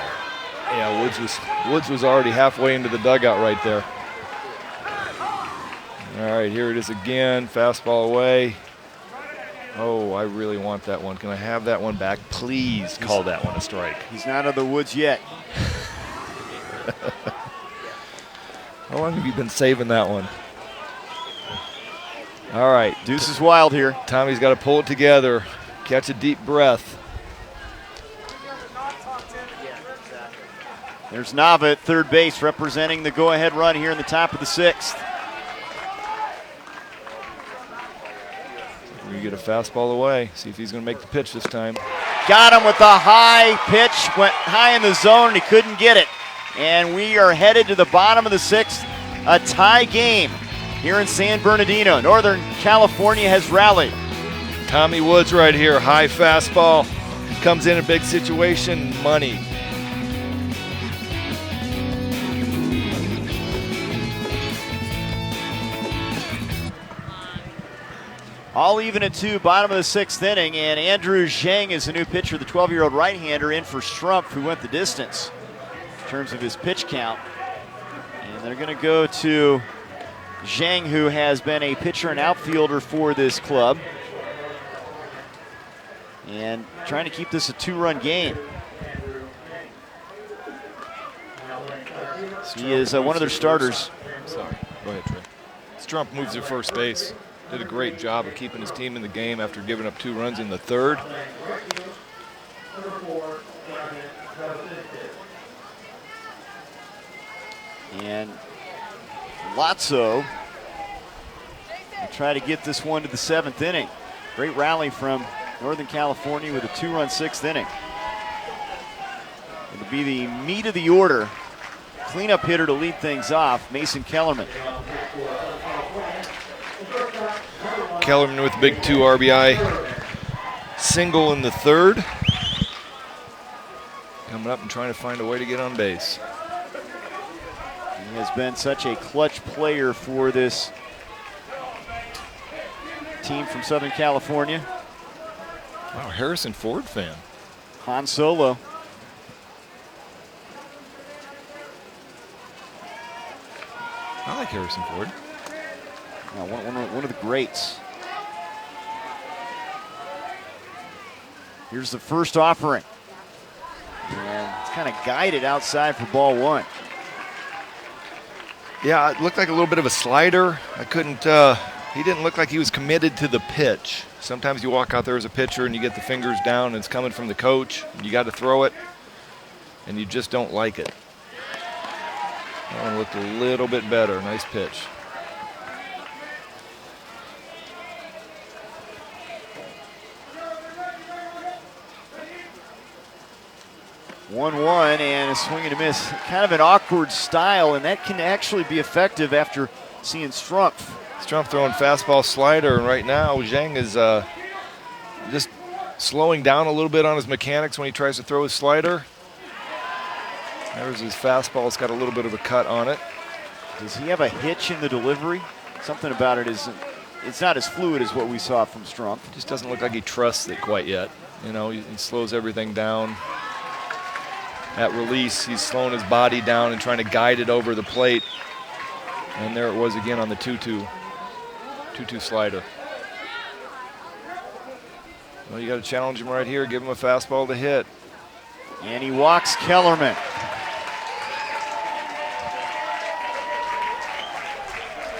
Yeah, Woods was already halfway into the dugout right there. All right, here it is again. Fastball away. Oh, I really want that one. Can I have that one back? Please call that one a strike. He's not out of the woods yet. How long have you been saving that one? All right. Deuce is wild here. Tommy's got to pull it together. Catch a deep breath. There's Nava at third base representing the go-ahead run here in the top of the 6th. We get a fastball away. See if he's going to make the pitch this time. Got him with the high pitch. Went high in the zone and he couldn't get it. And we are headed to the bottom of the 6th. A tie game here in San Bernardino. Northern California has rallied. Tommy Woods right here. High fastball. Comes in a big situation. Money. All even at 2, bottom of the 6th inning, and Andrew Zhang is the new pitcher, the 12-year-old right-hander in for Strumpf, who went the distance in terms of his pitch count. And they're going to go to Zhang, who has been a pitcher and outfielder for this club, and trying to keep this a 2-run game. He is one of their starters. Sorry, go ahead, Trey. Strumpf moves to first base. Did a great job of keeping his team in the game after giving up 2 runs in the 3rd. And Lotso will try to get this one to the 7th inning. Great rally from Northern California with a 2-run 6th inning. It'll be the meat of the order. Cleanup hitter to lead things off, Mason Kellerman. Kellerman with a big 2 RBI single in the 3rd. Coming up and trying to find a way to get on base. He has been such a clutch player for this team from Southern California. Wow, Harrison Ford fan. Han Solo. I like Harrison Ford. One of the greats. Here's the first offering. And it's kind of guided outside for ball one. Yeah, it looked like a little bit of a slider. I couldn't, he didn't look like he was committed to the pitch. Sometimes you walk out there as a pitcher and you get the fingers down and it's coming from the coach. You got to throw it, and you just don't like it. That one looked a little bit better. Nice pitch. One and a swing and a miss. Kind of an awkward style, and that can actually be effective after seeing Strumpf. Strumpf throwing fastball slider, and right now Zhang is just slowing down a little bit on his mechanics when he tries to throw his slider. There's his fastball. It's got a little bit of a cut on it. Does he have a hitch in the delivery? Something about it is, it's not as fluid as what we saw from Strumpf. It just doesn't look like he trusts it quite yet. You know, he slows everything down. At release, he's slowing his body down and trying to guide it over the plate. And there it was again on the 2-2 slider. Well, you got to challenge him right here. Give him a fastball to hit. And he walks Kellerman.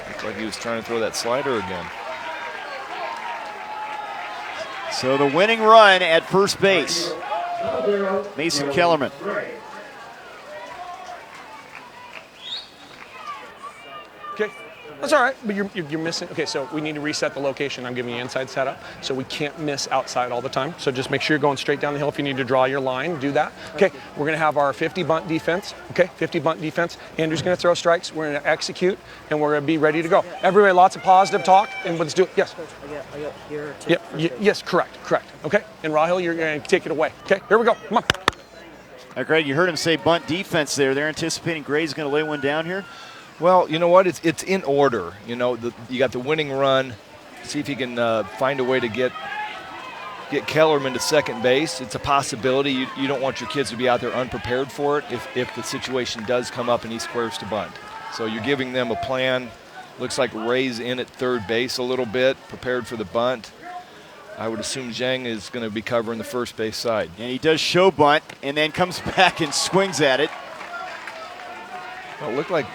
Looks like he was trying to throw that slider again. So the winning run at first base. Mason Kellerman. Okay, that's all right, but you're missing. Okay, so we need to reset the location. I'm giving you inside setup, so we can't miss outside all the time. So just make sure you're going straight down the hill. If you need to draw your line, do that. Okay, we're gonna have our 50 bunt defense. Okay, 50 bunt defense. Andrew's gonna throw strikes. We're gonna execute, and we're gonna be ready to go. Everybody, lots of positive talk, and let's do it. Yes. I got here. Yep. Yes, correct. Okay, and Rahil, you're gonna take it away. Okay, here we go. Come on. All right, Greg, you heard him say bunt defense there. They're anticipating Gray's going to lay one down here? Well, you know what? It's in order. You know, you got the winning run. See if you can find a way to get Kellerman to second base. It's a possibility. You don't want your kids to be out there unprepared for it if the situation does come up and he squares to bunt. So you're giving them a plan. Looks like Ray's in at third base a little bit, prepared for the bunt. I would assume Zhang is going to be covering the first base side. And he does show bunt and then comes back and swings at it. Well, it looked like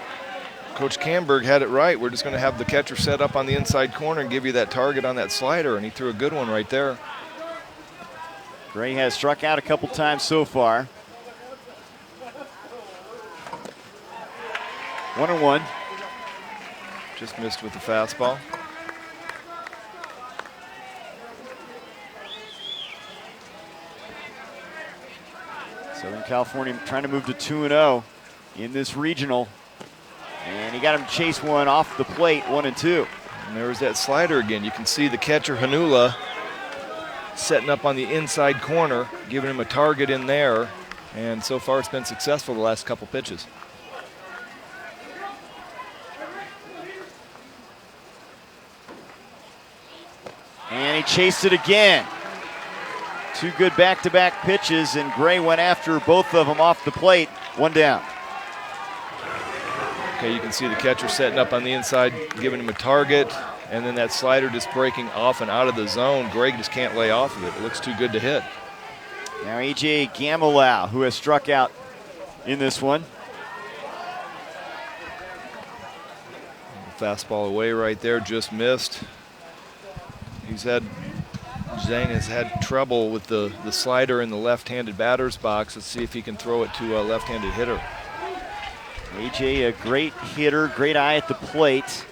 Coach Camberg had it right. We're just going to have the catcher set up on the inside corner and give you that target on that slider, and he threw a good one right there. Gray has struck out a couple times so far. 1-1. Just missed with the fastball. Southern California trying to move to 2-0 in this regional. And he got him to chase one off the plate, 1-2. And there was that slider again. You can see the catcher, Hanula, setting up on the inside corner, giving him a target in there. And so far it's been successful the last couple pitches. And he chased it again. Two good back-to-back pitches, and Gray went after both of them off the plate. One down. Okay, you can see the catcher setting up on the inside, giving him a target, and then that slider just breaking off and out of the zone. Greg just can't lay off of it. It looks too good to hit. Now A.J. Gamelau, who has struck out in this one. Fastball away right there, just missed. Zhang has had trouble with the slider in the left-handed batter's box. Let's see if he can throw it to a left-handed hitter. AJ, a great hitter, great eye at the plate.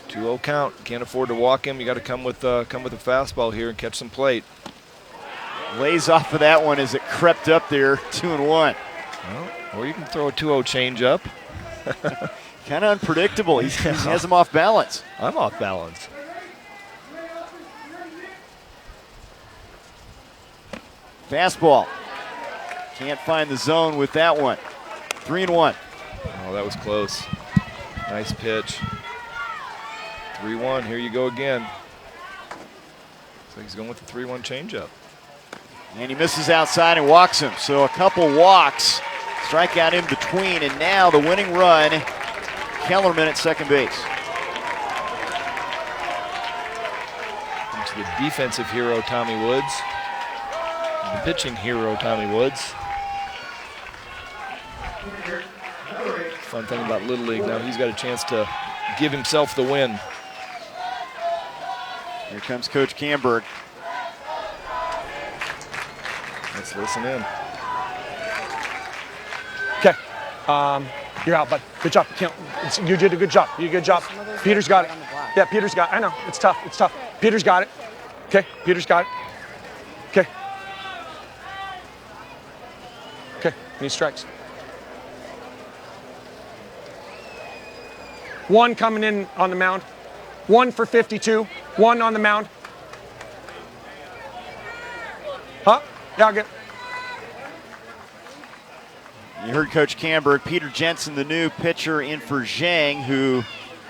2-0 count. Can't afford to walk him. You got to come with a fastball here and catch some plate. Lays off of that one as it crept up there, 2-1. Well, or you can throw a 2-0 changeup. Kind of unpredictable. He has him off balance. I'm off balance. Fastball. Can't find the zone with that one. 3-1. Oh, that was close. Nice pitch. 3-1. Here you go again. Looks like he's going with the 3-1 changeup. And he misses outside and walks him. So a couple walks strikeout in between, and now the winning run, Kellerman at second base. Into the defensive hero, Tommy Woods. And the pitching hero, Tommy Woods. Fun thing about Little League, now he's got a chance to give himself the win. Here comes Coach Camberg. Let's listen in. Okay, you're out, bud. Good job. You did a good job. You did a good job. Peter's got it. Yeah, Peter's got it. I know. It's tough. It's tough. Peter's got it. Okay, Peter's got it. Okay. Okay, any strikes? One coming in on the mound. One for 52. One on the mound. Huh? Yeah, I'll get. You heard Coach Camberg. Peter Jensen, the new pitcher, in for Zhang, who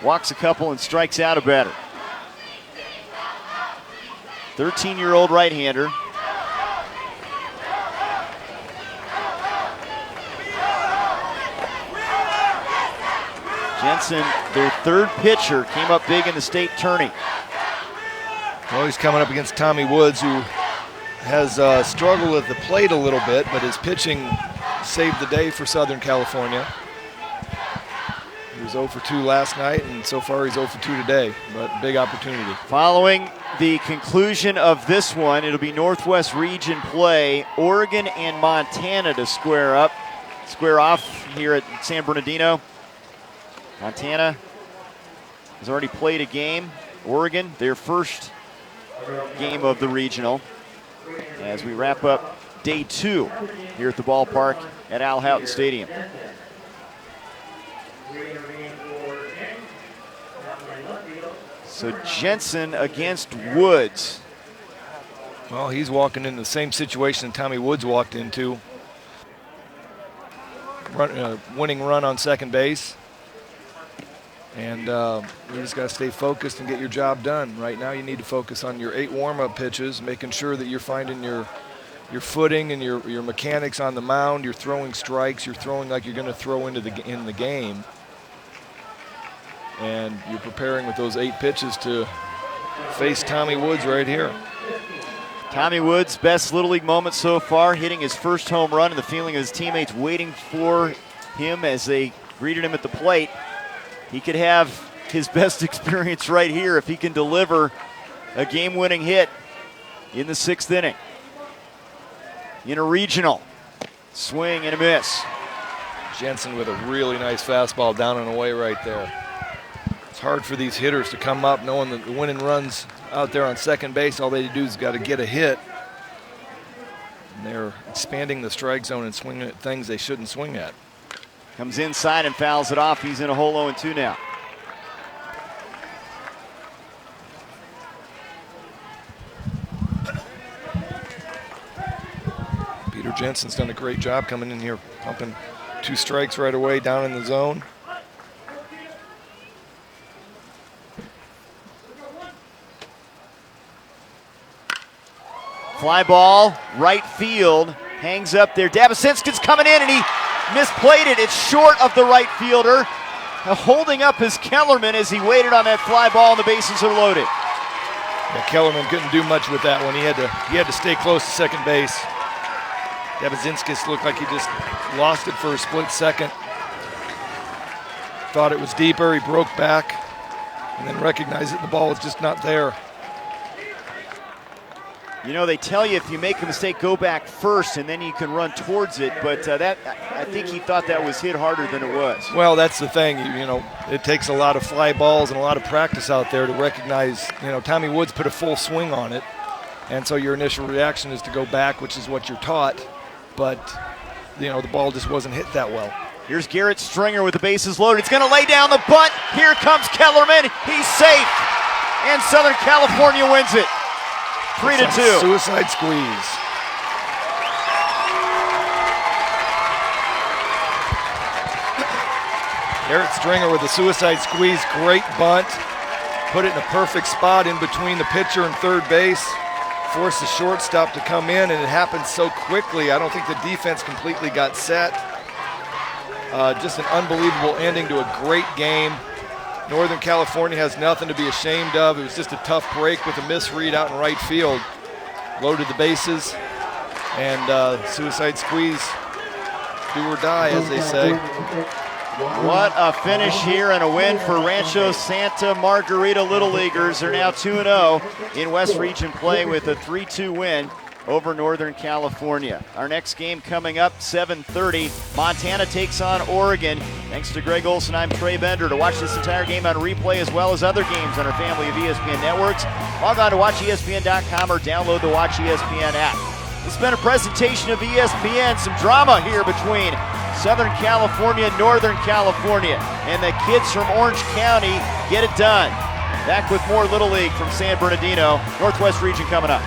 walks a couple and strikes out a batter. 13-year-old right-hander. Jensen, their third pitcher, came up big in the state tourney. Well, he's coming up against Tommy Woods, who has struggled at the plate a little bit, but his pitching saved the day for Southern California. He was 0 for 2 last night, and so far he's 0 for 2 today, but big opportunity. Following the conclusion of this one, it'll be Northwest Region play. Oregon and Montana to square off here at San Bernardino. Montana has already played a game. Oregon, their first game of the regional. As we wrap up day 2 here at the ballpark at Al Houghton Stadium. So Jensen against Woods. Well, he's walking into the same situation Tommy Woods walked into. Winning run on second base. And you just got to stay focused and get your job done. Right now you need to focus on your 8 warm-up pitches, making sure that you're finding your footing and your mechanics on the mound. You're throwing strikes. You're throwing like you're going to throw in the game. And you're preparing with those 8 pitches to face Tommy Woods right here. Tommy Woods' best Little League moment so far, hitting his first home run, and the feeling of his teammates waiting for him as they greeted him at the plate. He could have his best experience right here if he can deliver a game-winning hit in the 6th inning. In a regional, swing and a miss. Jensen with a really nice fastball down and away right there. It's hard for these hitters to come up knowing that the winning run's out there on second base. All they do is got to get a hit. And they're expanding the strike zone and swinging at things they shouldn't swing at. Comes inside and fouls it off. He's in a hole 0-2 now. Peter Jensen's done a great job coming in here, pumping 2 strikes right away down in the zone. Fly ball, right field, hangs up there. Dabasinski's coming in and he misplayed it. It's short of the right fielder. Holding up his Kellerman as he waited on that fly ball and the bases are loaded. Yeah, Kellerman couldn't do much with that one. He had to stay close to second base. Dabasinskis looked like he just lost it for a split second. Thought it was deeper, he broke back, and then recognized that the ball was just not there. You know, they tell you if you make a mistake, go back first, and then you can run towards it. But I think he thought that was hit harder than it was. Well, that's the thing. You know, it takes a lot of fly balls and a lot of practice out there to recognize. You know, Tommy Woods put a full swing on it, and so your initial reaction is to go back, which is what you're taught. But you know, the ball just wasn't hit that well. Here's Garrett Stringer with the bases loaded. He's going to lay down the bunt. Here comes Kellerman. He's safe, and Southern California wins it. 3-2. Suicide squeeze. Garrett Stringer with a suicide squeeze. Great bunt. Put it in a perfect spot in between the pitcher and third base. Forced the shortstop to come in, and it happened so quickly. I don't think the defense completely got set. Just an unbelievable ending to a great game. Northern California has nothing to be ashamed of. It was just a tough break with a misread out in right field. Loaded the bases, and suicide squeeze, do or die, as they say. What a finish here and a win for Rancho Santa Margarita Little Leaguers. They're now 2-0 in West Region play with a 3-2 win over Northern California. Our next game coming up, 7:30. Montana takes on Oregon. Thanks to Greg Olson, I'm Trey Bender. To watch this entire game on replay as well as other games on our family of ESPN networks, log on to watchespn.com or download the Watch ESPN app. This has been a presentation of ESPN. Some drama here between Southern California and Northern California. And the kids from Orange County get it done. Back with more Little League from San Bernardino. Northwest Region coming up.